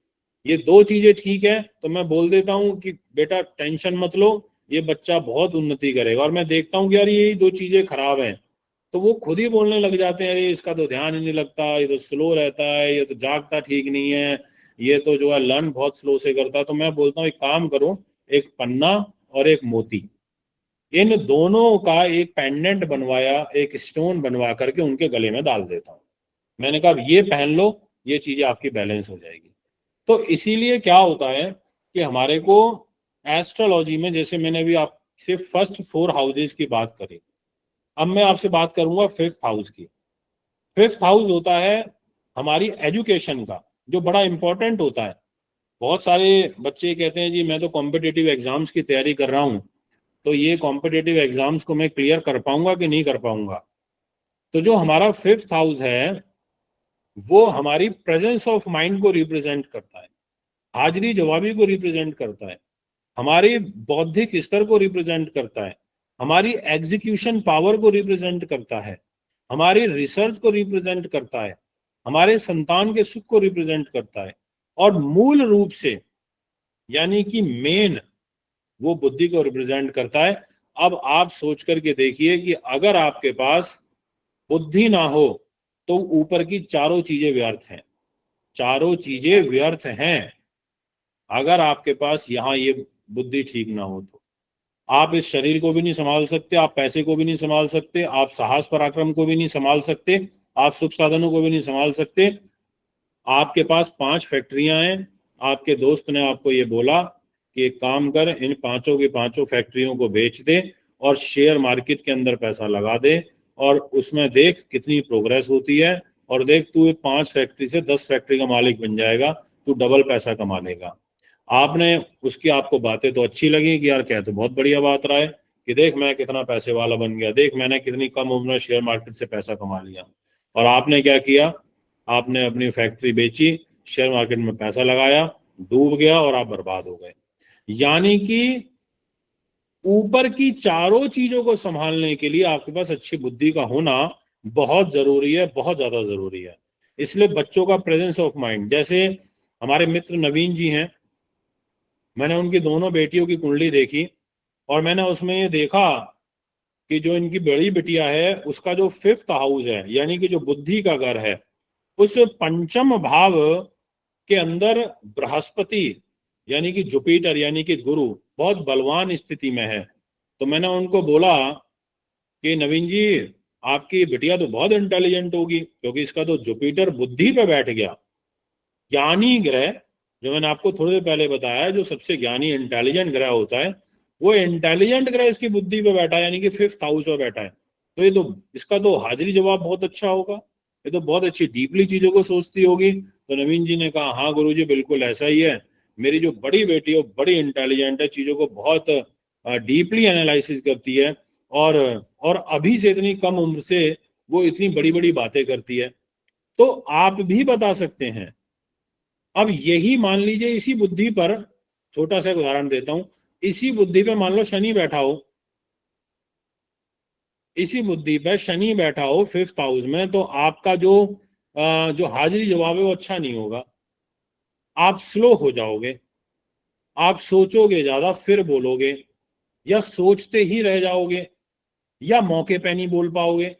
ये 2 चीजें ठीक है तो मैं बोल देता हूं कि बेटा टेंशन मत लो, ये बच्चा बहुत उन्नति करेगा। और मैं देखता हूँ कि यार यही 2 चीजें खराब हैं, तो वो खुद ही बोलने लग जाते हैं, अरे इसका तो ध्यान ही नहीं लगता, ये तो स्लो रहता है, ये तो जागता ठीक नहीं है, ये तो जो है लर्न बहुत स्लो से करता है। तो मैं बोलता हूँ एक काम करो, एक पन्ना और एक मोती, इन दोनों का एक पेंडेंट बनवाया, एक स्टोन बनवा करके उनके गले में डाल देता हूँ। मैंने कहा ये पहन लो, ये चीजें आपकी बैलेंस हो जाएगी। तो इसीलिए क्या होता है कि हमारे को एस्ट्रोलॉजी में, जैसे मैंने भी आपसे फर्स्ट 4 हाउसेज की बात करी, अब मैं आपसे बात करूंगा 5th हाउस की। 5th हाउस होता है हमारी एजुकेशन का, जो बड़ा इंपॉर्टेंट होता है। बहुत सारे बच्चे कहते हैं जी मैं तो कॉम्पिटिटिव एग्जाम्स की तैयारी कर रहा हूँ, तो ये कॉम्पिटिटिव एग्जाम्स को मैं क्लियर कर पाऊंगा कि नहीं कर पाऊंगा। तो जो हमारा 5th हाउस है वो हमारी प्रेजेंस ऑफ माइंड को रिप्रेजेंट करता है, हाजिरी जवाबी को रिप्रेजेंट करता है, हमारी बौद्धिक स्तर को रिप्रेजेंट करता है, हमारी एग्जीक्यूशन पावर को रिप्रेजेंट करता है, हमारी रिसर्च को रिप्रेजेंट करता है, हमारे संतान के सुख को रिप्रेजेंट करता है, और मूल रूप से यानी कि मेन वो बुद्धि को रिप्रेजेंट करता है। अब आप सोच करके देखिए कि अगर आपके पास बुद्धि ना हो तो ऊपर की चारों चीजें व्यर्थ हैं, चारों चीजें व्यर्थ हैं। अगर आपके पास यहाँ ये बुद्धि ठीक ना हो तो आप इस शरीर को भी नहीं संभाल सकते, आप पैसे को भी नहीं संभाल सकते, आप साहस पराक्रम को भी नहीं संभाल सकते, आप सुख साधनों को भी नहीं संभाल सकते। आपके पास 5 फैक्ट्रियां हैं, आपके दोस्त ने आपको ये बोला कि एक काम कर, इन 5 की 5 फैक्ट्रियों को बेच दे और शेयर मार्केट के अंदर पैसा लगा दे और उसमें देख कितनी प्रोग्रेस होती है, और देख तू 5 फैक्ट्री से 10 फैक्ट्री का मालिक बन जाएगा, तू डबल पैसा कमा लेगा। आपने उसकी आपको बातें तो अच्छी लगी कि यार क्या तो बहुत बढ़िया बात रहा है कि देख मैं कितना पैसे वाला बन गया, देख मैंने कितनी कम उम्र में शेयर मार्केट से पैसा कमा लिया। और आपने क्या किया, आपने अपनी फैक्ट्री बेची, शेयर मार्केट में पैसा लगाया, डूब गया और आप बर्बाद हो गए। यानी कि ऊपर की चारों चीजों को संभालने के लिए आपके पास अच्छी बुद्धि का होना बहुत जरूरी है, बहुत ज्यादा जरूरी है। इसलिए बच्चों का प्रेजेंस ऑफ माइंड, जैसे हमारे मित्र नवीन जी हैं, मैंने उनकी दोनों बेटियों की कुंडली देखी और मैंने उसमें ये देखा कि जो इनकी बड़ी बिटिया है उसका जो 5th हाउस है यानी कि जो बुद्धि का घर है, उस पंचम भाव के अंदर बृहस्पति यानी कि जुपिटर यानी कि गुरु बहुत बलवान स्थिति में है। तो मैंने उनको बोला कि नवीन जी आपकी बिटिया तो बहुत इंटेलिजेंट होगी, क्योंकि इसका तो जुपिटर बुद्धि पे बैठ गया। ज्ञानी ग्रह, जो मैंने आपको थोड़ी देर पहले बताया, जो सबसे ज्ञानी इंटेलिजेंट ग्रह होता है, वो इंटेलिजेंट ग्रह इसकी बुद्धि पे बैठा है यानी कि 5th हाउस पे बैठा है। तो ये तो इसका तो हाजिरी जवाब बहुत अच्छा होगा, ये तो बहुत अच्छी डीपली चीजों को सोचती होगी। तो नवीन जी ने कहा हाँ गुरुजी बिल्कुल ऐसा ही है, मेरी जो बड़ी बेटी है बड़ी इंटेलिजेंट है, चीजों को बहुत डीपली एनालिसिस करती है और अभी से इतनी कम उम्र से वो इतनी बड़ी बड़ी बातें करती है। तो आप भी बता सकते हैं। अब यही मान लीजिए इसी बुद्धि पर, छोटा सा उदाहरण देता हूं, इसी बुद्धि पे मान लो शनि बैठा हो, इसी बुद्धि पे शनि बैठा हो 5th हाउस में, तो आपका जो हाजिरी जवाब है वो अच्छा नहीं होगा। आप स्लो हो जाओगे, आप सोचोगे ज्यादा फिर बोलोगे, या सोचते ही रह जाओगे, या मौके पे नहीं बोल पाओगे।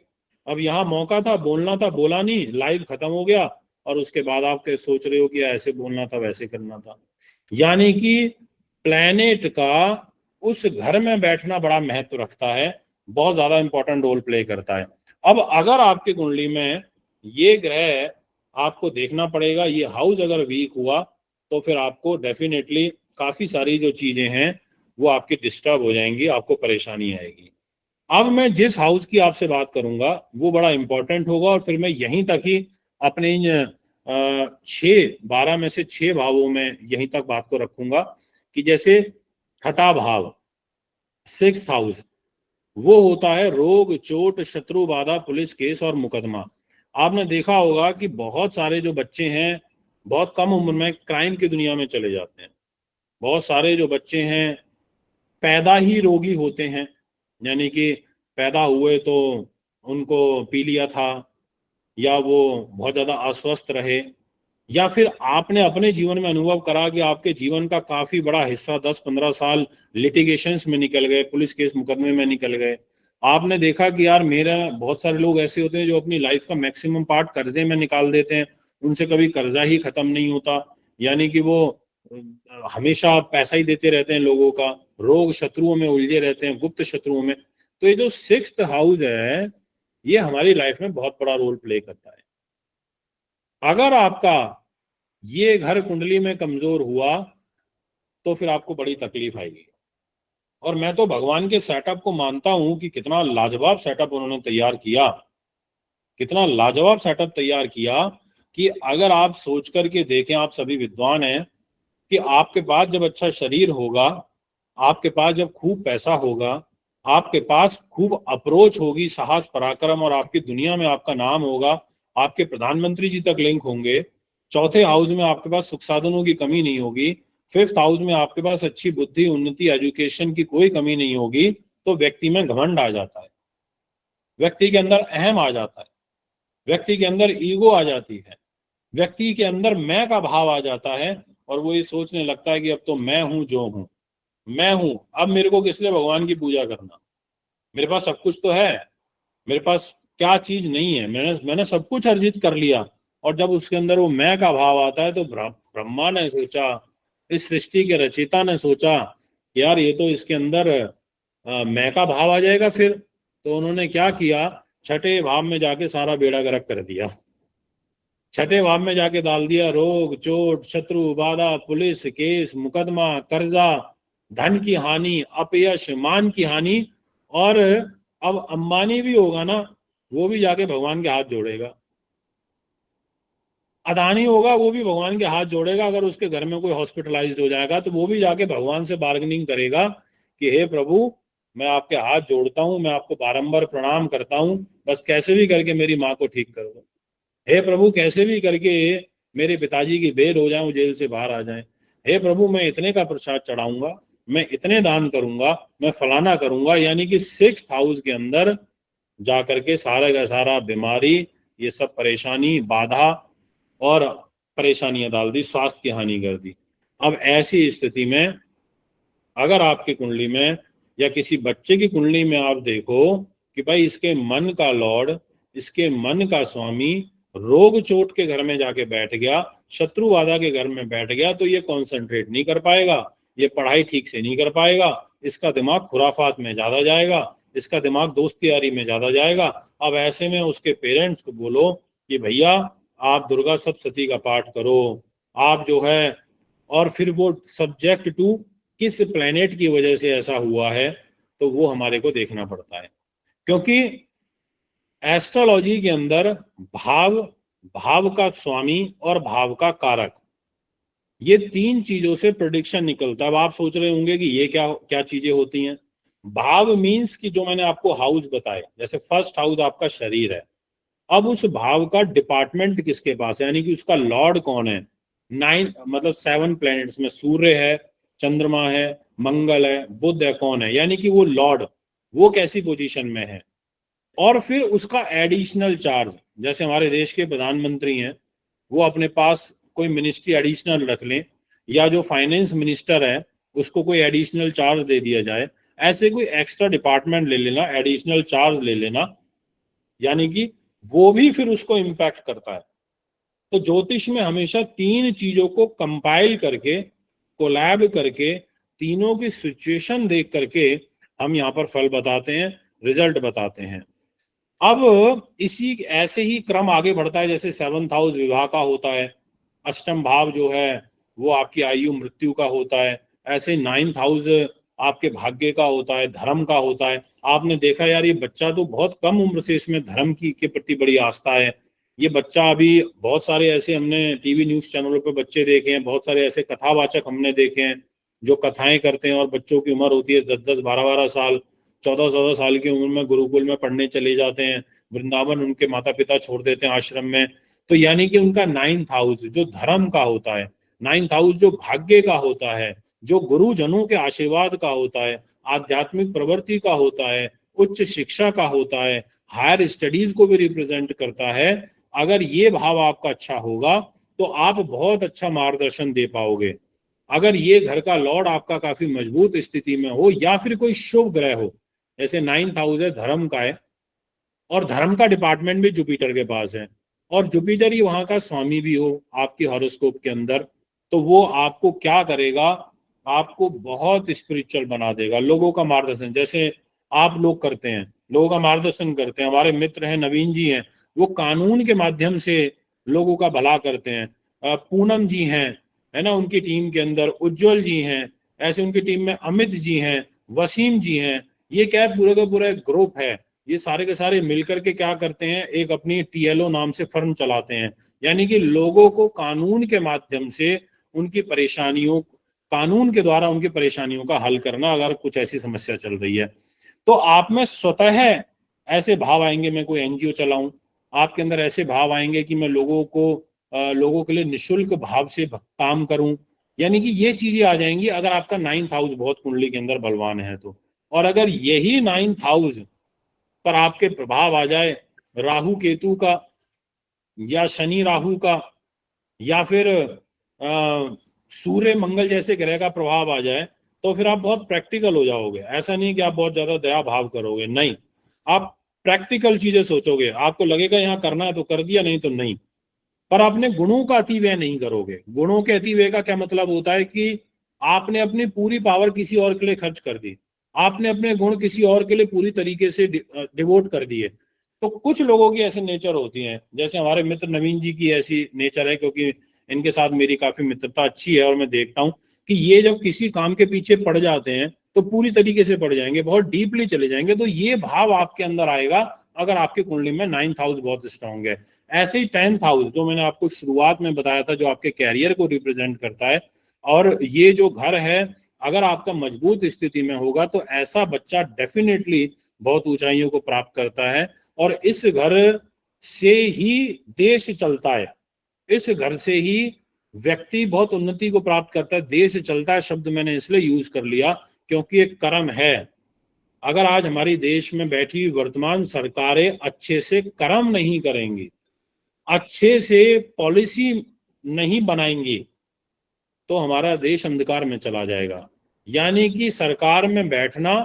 अब यहाँ मौका था, बोलना था, बोला नहीं, लाइव खत्म हो गया, और उसके बाद आप सोच रहे हो कि ऐसे बोलना था वैसे करना था। यानी कि प्लैनेट का उस घर में बैठना बड़ा महत्व रखता है, बहुत ज्यादा इंपॉर्टेंट रोल प्ले करता है। अब अगर आपकी कुंडली में ये ग्रह आपको देखना पड़ेगा, ये हाउस अगर वीक हुआ तो फिर आपको डेफिनेटली काफी सारी जो चीजें हैं वो आपकी डिस्टर्ब हो जाएंगी, आपको परेशानी आएगी। अब मैं जिस हाउस की आपसे बात करूंगा वो बड़ा इंपॉर्टेंट होगा, और फिर मैं यहीं तक ही अपने इन 12 में से 6 भावों में यहीं तक बात को रखूंगा कि जैसे 6ठा भाव 6th हाउस, वो होता है रोग, चोट, शत्रु, बाधा, पुलिस केस और मुकदमा। आपने देखा होगा कि बहुत सारे जो बच्चे हैं बहुत कम उम्र में क्राइम की दुनिया में चले जाते हैं। बहुत सारे जो बच्चे हैं पैदा ही रोगी होते हैं, यानी कि पैदा हुए तो उनको पी लिया था, या वो बहुत ज्यादा अस्वस्थ रहे, या फिर आपने अपने जीवन में अनुभव करा कि आपके जीवन का काफी बड़ा हिस्सा 10-15 साल लिटिगेशंस में निकल गए, पुलिस केस मुकदमे में निकल गए। आपने देखा कि यार मेरा बहुत सारे लोग ऐसे होते हैं जो अपनी लाइफ का मैक्सिमम पार्ट कर्जे में निकाल देते हैं, उनसे कभी कर्जा ही खत्म नहीं होता, यानी कि वो हमेशा पैसा ही देते रहते हैं लोगों का, रोग शत्रुओं में उलझे रहते हैं, गुप्त शत्रुओं में। तो ये जो 6th हाउस है ये हमारी लाइफ में बहुत बड़ा रोल प्ले करता है। अगर आपका ये घर कुंडली में कमजोर हुआ तो फिर आपको बड़ी तकलीफ आएगी। और मैं तो भगवान के सेटअप को मानता हूं कि कितना लाजवाब सेटअप उन्होंने तैयार किया, कितना लाजवाब सेटअप तैयार किया कि अगर आप सोच करके देखें, आप सभी विद्वान हैं, कि आपके पास जब अच्छा शरीर होगा, आपके पास जब खूब पैसा होगा, आपके पास खूब अप्रोच होगी, साहस पराक्रम, और आपकी दुनिया में आपका नाम होगा, आपके प्रधानमंत्री जी तक लिंक होंगे, चौथे हाउस में आपके पास सुख साधनों की कमी नहीं होगी, फिफ्थ हाउस में आपके पास अच्छी बुद्धि, उन्नति, एजुकेशन की कोई कमी नहीं होगी, तो व्यक्ति में घमंड आ जाता है, व्यक्ति के अंदर अहम आ जाता है, व्यक्ति के अंदर ईगो आ जाती है, व्यक्ति के अंदर मैं का भाव आ जाता है, और वो ये सोचने लगता है कि अब तो मैं हूं जो हूं, मैं हूं, अब मेरे को किस लिए भगवान की पूजा करना, मेरे पास सब कुछ तो है, मेरे पास क्या चीज नहीं है, मैंने सब कुछ अर्जित कर लिया। और जब उसके अंदर वो मैं का भाव आता है तो ब्रह्मा ने सोचा, इस सृष्टि के रचयिता ने सोचा कि यार ये तो इसके अंदर मैं का भाव आ जाएगा फिर। तो उन्होंने क्या किया, छठे भाव में जाके सारा बेड़ा गर्क कर दिया, छठे भाव में जाके डाल दिया रोग, चोट, शत्रु, बाधा, पुलिस केस, मुकदमा, कर्जा, धन की हानि, अपयश, मान की हानि। और अब अंबानी भी होगा ना, वो भी जाके भगवान के हाथ जोड़ेगा, अदानी होगा वो भी भगवान के हाथ जोड़ेगा, अगर उसके घर में कोई हॉस्पिटलाइज्ड हो जाएगा तो वो भी जाके भगवान से बार्गेनिंग करेगा कि हे प्रभु, मैं आपके हाथ जोड़ता हूं, मैं आपको बारंबार प्रणाम करता हूं, बस कैसे भी करके मेरी माँ को ठीक कर दो, हे प्रभु कैसे भी करके मेरे पिताजी की बेल हो जाए, वो जेल से बाहर आ जाए, हे प्रभु मैं इतने का प्रसाद चढ़ाऊंगा, मैं इतने दान करूंगा, मैं फलाना करूंगा। यानी कि 6th हाउस के अंदर जाकर के सारा का सारा बीमारी, ये सब परेशानी, बाधा और परेशानियां डाल दी, स्वास्थ्य की हानि कर दी। अब ऐसी स्थिति में अगर आपकी कुंडली में या किसी बच्चे की कुंडली में आप देखो कि भाई इसके मन का लॉर्ड, इसके मन का स्वामी रोग चोट के घर में जाके बैठ गया, शत्रु बाधा के घर में बैठ गया, तो ये कॉन्सेंट्रेट नहीं कर पाएगा, ये पढ़ाई ठीक से नहीं कर पाएगा, इसका दिमाग खुराफात में ज्यादा जाएगा, इसका दिमाग दोस्ती यारी में ज्यादा जाएगा। अब ऐसे में उसके पेरेंट्स को बोलो कि भैया आप दुर्गा सप्तशती का पाठ करो, आप जो है, और फिर वो सब्जेक्ट टू किस प्लेनेट की वजह से ऐसा हुआ है तो वो हमारे को देखना पड़ता है, क्योंकि एस्ट्रोलॉजी के अंदर भाव, भाव का स्वामी और भाव का कारक, ये 3 चीजों से प्रेडिक्शन निकलता है। अब आप सोच रहे होंगे कि ये क्या क्या चीजें होती हैं। भाव मीन्स कि जो मैंने आपको हाउस बताया, जैसे फर्स्ट हाउस आपका शरीर है, अब उस भाव का डिपार्टमेंट किसके पास है, यानी कि उसका लॉर्ड कौन है। 9 मतलब 7 प्लैनेट्स में सूर्य है, चंद्रमा है, मंगल है, बुध है, कौन है, यानी कि वो लॉर्ड वो कैसी पोजीशन में है। और फिर उसका एडिशनल चार्ज, जैसे हमारे देश के प्रधानमंत्री हैं, वो अपने पास कोई मिनिस्ट्री एडिशनल रख लें, या जो फाइनेंस मिनिस्टर है उसको कोई एडिशनल चार्ज दे दिया जाए, ऐसे कोई एक्स्ट्रा डिपार्टमेंट ले लेना, एडिशनल चार्ज ले लेना, यानी कि वो भी फिर उसको इम्पैक्ट करता है। तो ज्योतिष में हमेशा 3 चीजों को कंपाइल करके, कोलैब करके, तीनों की सिचुएशन देख करके हम यहाँ पर फल बताते हैं, रिजल्ट बताते हैं। अब इसी ऐसे ही क्रम आगे बढ़ता है, जैसे 7th हाउस विवाह का होता है, अष्टम भाव जो है वो आपकी आयु मृत्यु का होता है, ऐसे 9th हाउस आपके भाग्य का होता है, धर्म का होता है। आपने देखा यार ये बच्चा तो बहुत कम उम्र से इसमें धर्म की के प्रति बड़ी आस्था है। ये बच्चा अभी बहुत सारे ऐसे हमने टीवी न्यूज चैनलों पे बच्चे देखे हैं, बहुत सारे ऐसे कथावाचक हमने देखे हैं जो कथाएं करते हैं, और बच्चों की उम्र होती है 10-10, 12-12 साल, 14-14 साल की उम्र में गुरुकुल में पढ़ने चले जाते हैं, वृंदावन उनके माता पिता छोड़ देते हैं आश्रम में। तो यानी कि उनका 9th हाउस जो धर्म का होता है, 9th हाउस जो भाग्य का होता है, जो गुरुजनों के आशीर्वाद का होता है, आध्यात्मिक प्रवृत्ति का होता है, उच्च शिक्षा का होता है, हायर स्टडीज को भी रिप्रेजेंट करता है। अगर ये भाव आपका अच्छा होगा तो आप बहुत अच्छा मार्गदर्शन दे पाओगे। अगर ये घर का लॉर्ड आपका काफी मजबूत स्थिति में हो, या फिर कोई शुभ ग्रह हो, जैसे 9th हाउस है धर्म का है, और धर्म का डिपार्टमेंट भी जुपिटर के पास है, और जुपिटर ही वहां का स्वामी भी हो आपकी हॉरोस्कोप के अंदर, तो वो आपको क्या करेगा, आपको बहुत स्पिरिचुअल बना देगा। लोगों का मार्गदर्शन, जैसे आप लोग करते हैं, लोगों का मार्गदर्शन करते हैं। हमारे मित्र हैं, नवीन जी हैं, वो कानून के माध्यम से लोगों का भला करते हैं। पूनम जी हैं, है ना, उनकी टीम के अंदर उज्जवल जी हैं, ऐसे उनकी टीम में अमित जी हैं, वसीम जी हैं। ये क्या है, पूरे का पूरा एक ग्रुप है। ये सारे के सारे मिलकर के क्या करते हैं, एक अपनी TLO नाम से फर्म चलाते हैं, यानी कि लोगों को कानून के माध्यम से उनकी परेशानियों, कानून के द्वारा उनकी परेशानियों का हल करना, अगर कुछ ऐसी समस्या चल रही है तो आप में स्वतः ऐसे भाव आएंगे, मैं कोई NGO चलाऊं, आपके अंदर ऐसे भाव आएंगे कि मैं लोगों के लिए निशुल्क भाव से काम करूं, यानी कि ये चीजें आ जाएंगी अगर आपका 9th हाउस बहुत कुंडली के अंदर बलवान है तो। और अगर यही 9th हाउस पर आपके प्रभाव आ जाए राहु केतु का, या शनि राहु का, या फिर सूर्य मंगल जैसे ग्रह का प्रभाव आ जाए, तो फिर आप बहुत प्रैक्टिकल हो जाओगे। ऐसा नहीं कि आप बहुत ज्यादा दया भाव करोगे, नहीं, आप प्रैक्टिकल चीजें सोचोगे। आपको लगेगा यहाँ करना है तो कर दिया, नहीं तो नहीं। पर आपने गुणों का अतिव्यय नहीं करोगे। गुणों के अतिव्यय का क्या मतलब होता है कि आपने अपनी पूरी पावर किसी और के लिए खर्च कर दी, आपने अपने गुण किसी और के लिए पूरी तरीके से डिवोट कर दिए। तो कुछ लोगों की ऐसे नेचर होती है, जैसे हमारे मित्र नवीन जी की ऐसी नेचर है, क्योंकि इनके साथ मेरी काफी मित्रता अच्छी है, और मैं देखता हूं कि ये जब किसी काम के पीछे पड़ जाते हैं तो पूरी तरीके से पड़ जाएंगे, बहुत डीपली चले जाएंगे। तो ये भाव आपके अंदर आएगा अगर आपकी कुंडली में 9th हाउस बहुत स्ट्रांग है। ऐसे ही 10th हाउस जो मैंने आपको शुरुआत में बताया था, जो आपके कैरियर को रिप्रेजेंट करता है, और ये जो घर है अगर आपका मजबूत स्थिति में होगा तो ऐसा बच्चा डेफिनेटली बहुत ऊंचाइयों को प्राप्त करता है। और इस घर से ही देश चलता है, इस घर से ही व्यक्ति बहुत उन्नति को प्राप्त करता है। देश चलता है शब्द मैंने इसलिए यूज कर लिया क्योंकि एक कर्म है। अगर आज हमारी देश में बैठी वर्तमान सरकारें अच्छे से कर्म नहीं करेंगी, अच्छे से पॉलिसी नहीं बनाएंगी, तो हमारा देश अंधकार में चला जाएगा। यानी कि सरकार में बैठना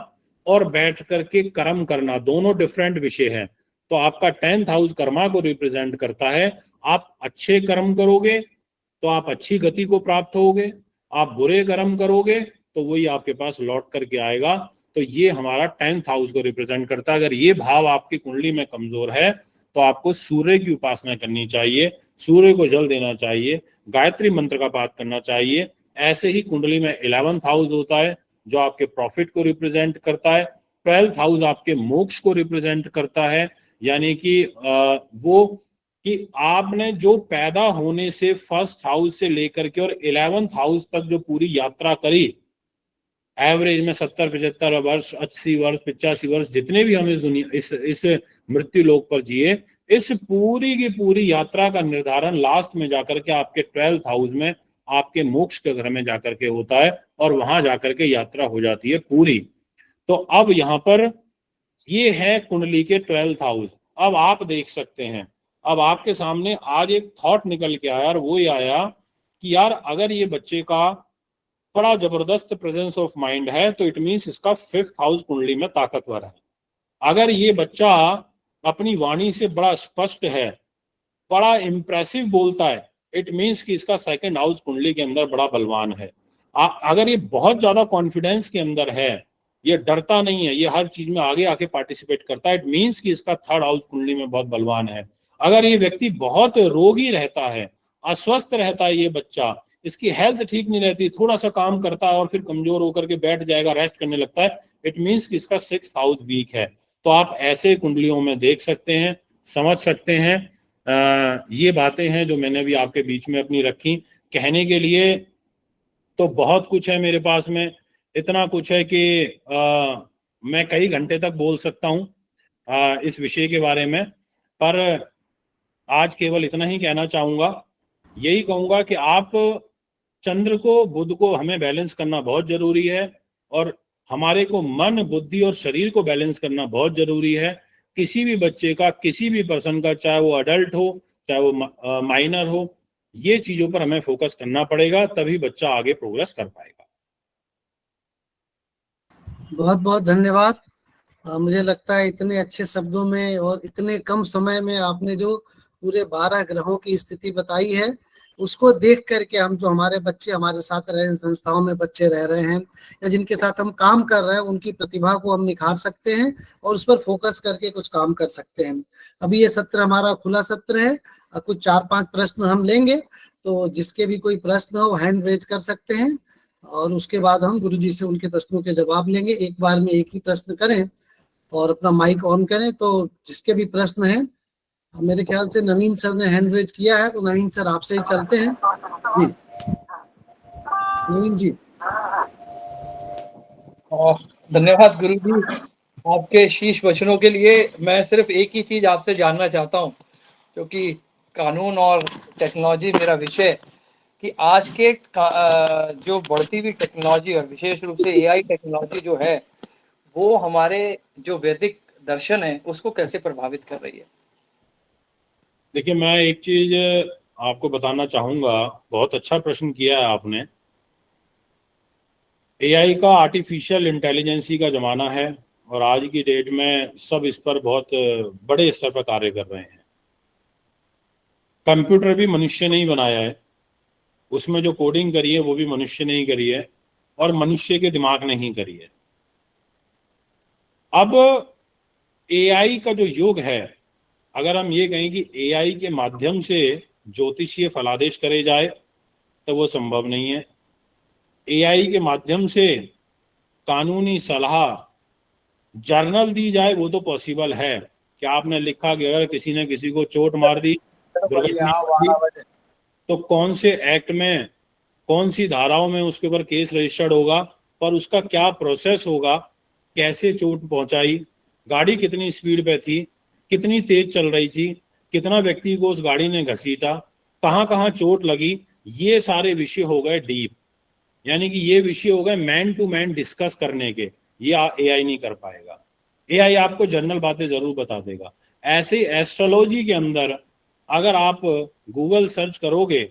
और बैठ करके कर्म करना दोनों डिफरेंट विषय हैं। तो आपका 10th हाउस कर्मा को रिप्रेजेंट करता है। आप अच्छे कर्म करोगे तो आप अच्छी गति को प्राप्त होगे, आप बुरे कर्म करोगे तो वही आपके पास लौट करके आएगा। तो ये हमारा 10th हाउस को रिप्रेजेंट करता है। अगर ये भाव आपकी कुंडली में कमजोर है तो आपको सूर्य की उपासना करनी चाहिए, सूर्य को जल देना चाहिए, गायत्री मंत्र का पाठ करना चाहिए। ऐसे ही कुंडली में 11th हाउस होता है जो आपके प्रॉफिट को रिप्रेजेंट करता है। 12th हाउस आपके मोक्ष को रिप्रेजेंट करता है, यानी कि वो कि आपने जो पैदा होने से 1st हाउस से लेकर के और 11th हाउस तक जो पूरी यात्रा करी, एवरेज में 70-75 वर्ष, 80 वर्ष, 85 वर्ष, जितने भी हम इस दुनिया इस मृत्यु लोक पर जिए, इस पूरी की पूरी यात्रा का निर्धारण लास्ट में जाकर के आपके 12th हाउस में, आपके मोक्ष के घर में जाकर के होता है, और वहां जाकर के यात्रा हो जाती है पूरी। तो अब यहाँ पर ये है कुंडली के 12th हाउस। अब आप देख सकते हैं, अब आपके सामने आज एक थॉट निकल के आया, और वो ये आया कि यार अगर ये बच्चे का बड़ा जबरदस्त प्रेजेंस ऑफ माइंड है तो इट मीन्स इसका 5th हाउस कुंडली में ताकतवर है। अगर ये बच्चा अपनी वाणी से बड़ा स्पष्ट है, बड़ा इंप्रेसिव बोलता है, इट मीन्स कि इसका 2nd हाउस कुंडली के अंदर बड़ा बलवान है। अगर ये बहुत ज्यादा कॉन्फिडेंस के अंदर है, ये डरता नहीं है, ये हर चीज में आगे आके पार्टिसिपेट करता है, इट मीन्स कि इसका 3rd हाउस कुंडली में बहुत बलवान है। अगर ये व्यक्ति बहुत रोगी रहता है, अस्वस्थ रहता है, ये बच्चा, इसकी हेल्थ ठीक नहीं रहती, थोड़ा सा काम करता है और फिर कमजोर होकर के बैठ जाएगा, रेस्ट करने लगता है, इट मीन्स कि इसका 6th हाउस वीक है। तो आप ऐसे कुंडलियों में देख सकते हैं, समझ सकते हैं। ये बातें हैं जो मैंने भी आपके बीच में अपनी रखी। कहने के लिए तो बहुत कुछ है मेरे पास में, इतना कुछ है कि मैं कई घंटे तक बोल सकता हूँ इस विषय के बारे में, पर आज केवल इतना ही कहना चाहूंगा। यही कहूंगा कि आप चंद्र को, बुध को हमें बैलेंस करना बहुत जरूरी है, और हमारे को मन, बुद्धि और शरीर को बैलेंस करना बहुत जरूरी है। किसी भी बच्चे का, किसी भी पर्सन का, चाहे वो अडल्ट हो चाहे वो माइनर हो, ये चीजों पर हमें फोकस करना पड़ेगा, तभी बच्चा आगे प्रोग्रेस कर पाएगा। बहुत बहुत धन्यवाद। मुझे लगता है इतने अच्छे शब्दों में और इतने कम समय में आपने जो पूरे 12 ग्रहों की स्थिति बताई है, उसको देख करके हम, जो हमारे बच्चे हमारे साथ रहे हैं, संस्थाओं में बच्चे रह रहे हैं या जिनके साथ हम काम कर रहे हैं, उनकी प्रतिभा को हम निखार सकते हैं और उस पर फोकस करके कुछ काम कर सकते हैं। अभी ये सत्र हमारा खुला सत्र है। कुछ 4-5 प्रश्न हम लेंगे, तो जिसके भी कोई प्रश्न हो हैंड रेज कर सकते हैं और उसके बाद हम गुरुजी से उनके प्रश्नों के जवाब लेंगे। एक बार में एक ही प्रश्न करें और अपना माइक ऑन करें। तो जिसके भी प्रश्न हैं, मेरे ख्याल से नवीन सर ने हैंड रेज किया है, तो नवीन सर आपसे ही चलते हैं जी। नवीन जी। धन्यवाद गुरु जी आपके शीश वचनों के लिए। मैं सिर्फ एक ही चीज आपसे जानना चाहता हूँ, क्योंकि कानून और टेक्नोलॉजी मेरा विषय, कि आज के जो बढ़ती हुई टेक्नोलॉजी और विशेष रूप से एआई टेक्नोलॉजी जो है, वो हमारे जो वैदिक दर्शन है उसको कैसे प्रभावित कर रही है? देखिए, मैं एक चीज आपको बताना चाहूंगा। बहुत अच्छा प्रश्न किया है आपने। एआई का, आर्टिफिशियल इंटेलिजेंसी का जमाना है और आज की डेट में सब इस पर बहुत बड़े स्तर पर कार्य कर रहे हैं। कंप्यूटर भी मनुष्य ने ही बनाया है, उसमें जो कोडिंग करी है वो भी मनुष्य ने ही करी है और मनुष्य के दिमाग ने ही करी है। अब एआई का जो युग है, अगर हम ये कहें कि एआई के माध्यम से ज्योतिषीय फलादेश करे जाए तो वो संभव नहीं है। एआई के माध्यम से कानूनी सलाह, जर्नल दी जाए वो तो पॉसिबल है। कि आपने लिखा कि अगर किसी ने किसी को चोट मार दी, दुर्घटना हुई, तो कौन से एक्ट में, कौन सी धाराओं में उसके ऊपर केस रजिस्टर्ड होगा, पर उसका क्या प्रोसेस होगा, कैसे चोट पहुंचाई, गाड़ी कितनी स्पीड पे थी, कितनी तेज चल रही थी, कितना व्यक्ति को उस गाड़ी ने घसीटा, कहाँ कहाँ चोट लगी, ये सारे विषय हो गए डीप। यानी कि ये विषय हो गए मैन टू मैन डिस्कस करने के। ये एआई नहीं कर पाएगा। एआई आपको जनरल बातें जरूर बता देगा। ऐसे एस्ट्रोलॉजी के अंदर अगर आप गूगल सर्च करोगे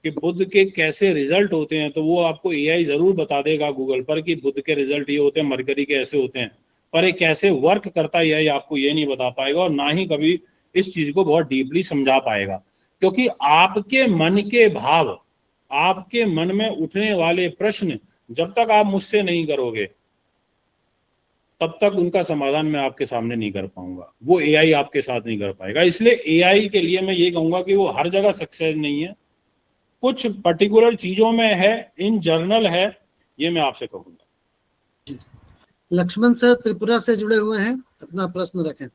कि बुध के कैसे रिजल्ट होते हैं, तो वो आपको एआई जरूर बता देगा गूगल पर कि बुध के रिजल्ट ये होते हैं, मरकरी के ऐसे होते हैं। पर ये कैसे वर्क करता है एआई आपको ये नहीं बता पाएगा और ना ही कभी इस चीज को बहुत डीपली समझा पाएगा। क्योंकि आपके मन के भाव, आपके मन में उठने वाले प्रश्न जब तक आप मुझसे नहीं करोगे, तब तक उनका समाधान मैं आपके सामने नहीं कर पाऊंगा। वो एआई आपके साथ नहीं कर पाएगा। इसलिए एआई के लिए मैं ये कहूंगा कि वो हर जगह सक्सेस नहीं है, कुछ पर्टिकुलर चीजों में है, इन जर्नल है, ये मैं आपसे कहूंगा। लक्ष्मण सर त्रिपुरा से जुड़े हुए हैं, अपना प्रश्न रखें।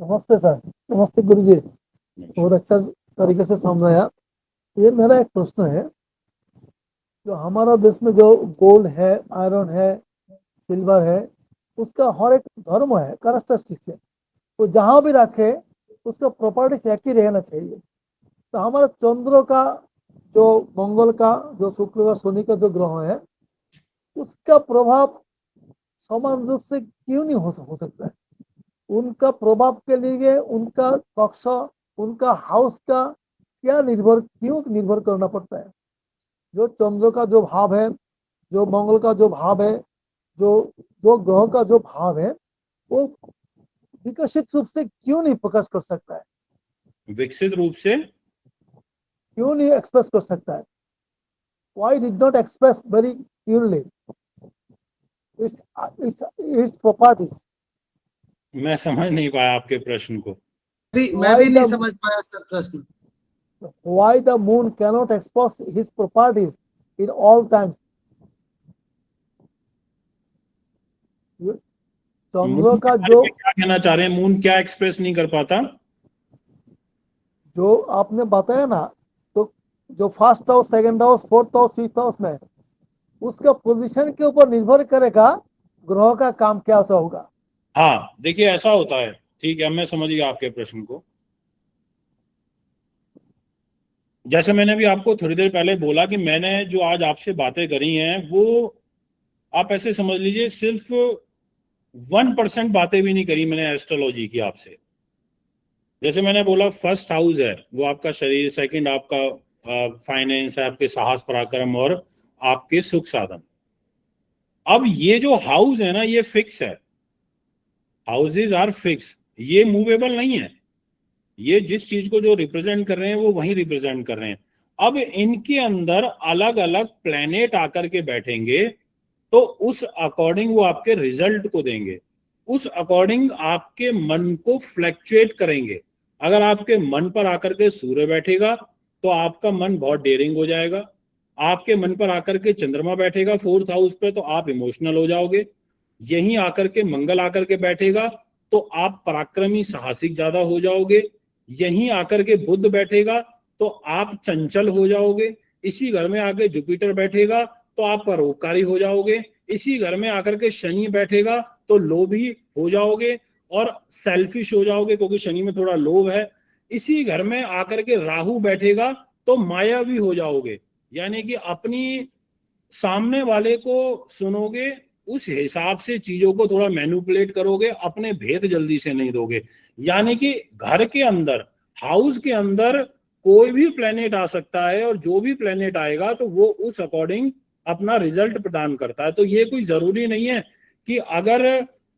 नमस्ते सर। नमस्ते गुरुजी, बहुत अच्छा तरीके से समझाया। ये मेरा एक प्रश्न है, जो हमारा देश में जो गोल्ड है, आयरन है, सिल्वर है, उसका हर एक धर्म है कैरेक्टरिस्टिक्स है, तो जहां भी रखे उसका प्रॉपर्टीज एक ही रहना चाहिए। तो हमारा चंद्र का, जो मंगल का, जो शुक्र का, शनि का जो ग्रह है, उसका प्रभाव समान रूप से क्यों नहीं हो सकता है? उनका प्रभाव के लिए उनका कक्षा, उनका हाउस का क्यों निर्भर करना पड़ता है? जो चंद्र का जो भाव है, जो मंगल का जो भाव है, जो ग्रह का जो भाव है, वो विकसित रूप से क्यों नहीं प्रकाश कर सकता है? विकसित रूप से क्यों नहीं एक्सप्रेस कर सकता है? Why did not express very clearly its properties? मैं समझ नहीं पाया आपके प्रश्न को। मैं भी नहीं समझ पाया सर प्रश्न। Why the moon cannot express his properties in all times? चंद्र का जो, क्या कहना चाह रहे हैं, मून क्या एक्सप्रेस नहीं कर पाता? जो आपने बताया ना, तो जो first house, second house, fourth house, fifth house में, उसका पोजीशन के ऊपर निर्भर करेगा ग्रह का काम कैसा होगा। हाँ, देखिए ऐसा होता है। ठीक है, मैं समझ गया आपके प्रश्न को। जैसे मैंने भी आपको थोड़ी देर पहले बोला कि मैंने जो आज आपसे बातें करी हैं, वो आप ऐसे समझ लीजिए सिर्फ 1% बातें भी नहीं करी मैंने एस्ट्रोलॉजी की आपसे। जैसे मैंने बोला, फर्स्ट हाउस है वो आपका शरीर, सेकंड आपका फाइनेंस है, आपके साहस पराक्रम और आपके सुख साधन। अब ये जो हाउस है ना, ये फिक्स है। हाउसेज आर फिक्स, ये मूवेबल नहीं है। ये जिस चीज को जो रिप्रेजेंट कर रहे हैं वो वही रिप्रेजेंट कर रहे हैं। अब इनके अंदर अलग अलग प्लेनेट आकर के बैठेंगे, तो उस अकॉर्डिंग वो आपके रिजल्ट को देंगे, उस अकॉर्डिंग आपके मन को फ्लक्चुएट करेंगे। अगर आपके मन पर आकर के सूर्य बैठेगा तो आपका मन बहुत डेयरिंग हो जाएगा। आपके मन पर आकर के चंद्रमा बैठेगा 4th हाउस पे तो आप इमोशनल हो जाओगे। यहीं आकर के मंगल आकर के बैठेगा तो आप पराक्रमी साहसिक ज्यादा हो जाओगे। यहीं आकर के बुध बैठेगा तो आप चंचल हो जाओगे। इसी घर में आके जुपिटर बैठेगा तो आप परोपकारी हो जाओगे। इसी घर में आकर के शनि बैठेगा तो लोभी हो जाओगे और सेल्फिश हो जाओगे, क्योंकि शनि में थोड़ा लोभ है। इसी घर में आकर के राहु बैठेगा तो मायावी हो जाओगे, यानी कि अपनी सामने वाले को सुनोगे, उस हिसाब से चीजों को थोड़ा मैनिपुलेट करोगे, अपने भेद जल्दी से नहीं दोगे। यानी कि घर के अंदर, हाउस के अंदर कोई भी प्लेनेट आ सकता है और जो भी प्लेनेट आएगा तो वो उस अकॉर्डिंग अपना रिजल्ट प्रदान करता है। तो ये कोई जरूरी नहीं है कि अगर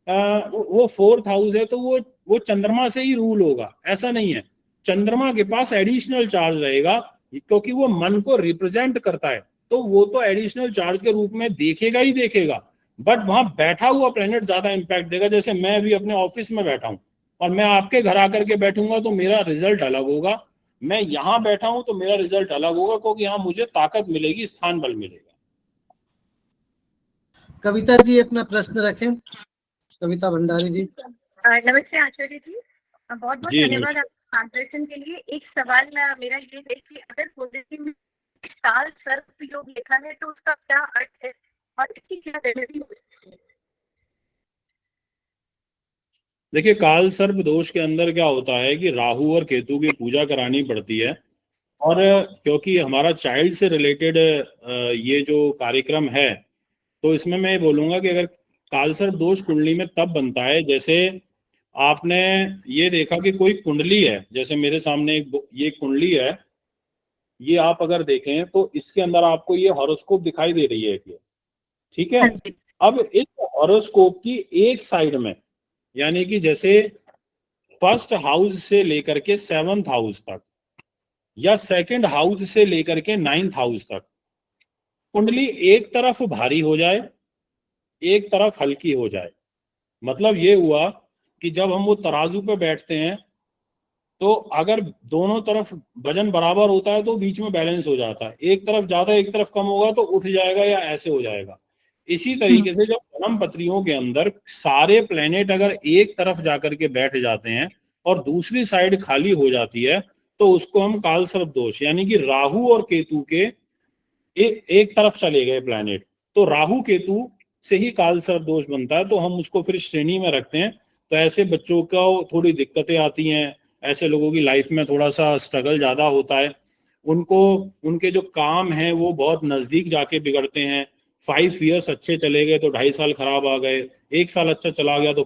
वो 4th हाउस है तो वो चंद्रमा से ही रूल होगा, ऐसा नहीं है। चंद्रमा के पास एडिशनल चार्ज रहेगा क्योंकि वो मन को रिप्रेजेंट करता है, तो वो तो एडिशनल चार्ज के रूप में देखेगा ही देखेगा, बट वहां बैठा हुआ प्लेनेट ज्यादा इंपैक्ट देगा। जैसे मैं भी अपने ऑफिस में बैठा हूं और मैं आपके घर आकर के बैठूंगा तो मेरा रिजल्ट अलग होगा। मैं यहाँ बैठा हूं तो मेरा रिजल्ट अलग होगा, क्योंकि यहाँ मुझे ताकत मिलेगी, स्थान बल मिलेगा। कविता जी अपना प्रश्न रखें। कविता भंडारी जी। नमस्ते आचार्य जी, बहुत बहुत जी, धन्यवाद आपके मार्गदर्शन के लिए। एक सवाल मेरा ये है कि अगर पॉलिसी में काल सर्प योग लिखा है तो उसका क्या अर्थ है और इसकी क्या रेमेडी हो सकती है? देखिए, काल सर्प दोष के अंदर क्या होता है कि राहु और केतु की पूजा करानी पड़ती है। और क्योंकि हमारा चाइल्ड से रिलेटेड ये जो कार्यक्रम है, तो इसमें मैं बोलूंगा कि अगर काल सर्प दोष कुंडली में तब बनता है, जैसे आपने ये देखा कि कोई कुंडली है, जैसे मेरे सामने ये कुंडली है, ये आप अगर देखें तो इसके अंदर आपको ये हॉरोस्कोप दिखाई दे रही है, ठीक है। अब इस हॉरोस्कोप की एक साइड में, यानी कि जैसे 1st हाउस से लेकर के 7th हाउस तक या 2nd हाउस से लेकर के 9th हाउस तक कुंडली एक तरफ भारी हो जाए, एक तरफ हल्की हो जाए। मतलब ये हुआ कि जब हम वो तराजू पे बैठते हैं तो अगर दोनों तरफ वजन बराबर होता है तो बीच में बैलेंस हो जाता है। एक तरफ ज्यादा एक तरफ कम होगा तो उठ जाएगा या ऐसे हो जाएगा। इसी तरीके से जब जन्म पत्रियों के अंदर सारे प्लेनेट अगर एक तरफ जाकर के बैठ जाते हैं और दूसरी साइड खाली हो जाती है तो उसको हम काल सर्प दोष, यानी कि राहु और केतु के एक तरफ चले गए प्लेनेट, तो राहु केतु से ही काल सर्प दोष बनता है। तो हम उसको फिर श्रेणी में रखते हैं। तो ऐसे बच्चों को थोड़ी दिक्कतें आती हैं, ऐसे लोगों की लाइफ में थोड़ा सा स्ट्रगल ज्यादा होता है, उनको उनके जो काम है वो बहुत नजदीक जाके बिगड़ते हैं। 5 years अच्छे चले गए तो 2.5 साल खराब आ गए, 1 साल अच्छा चला गया तो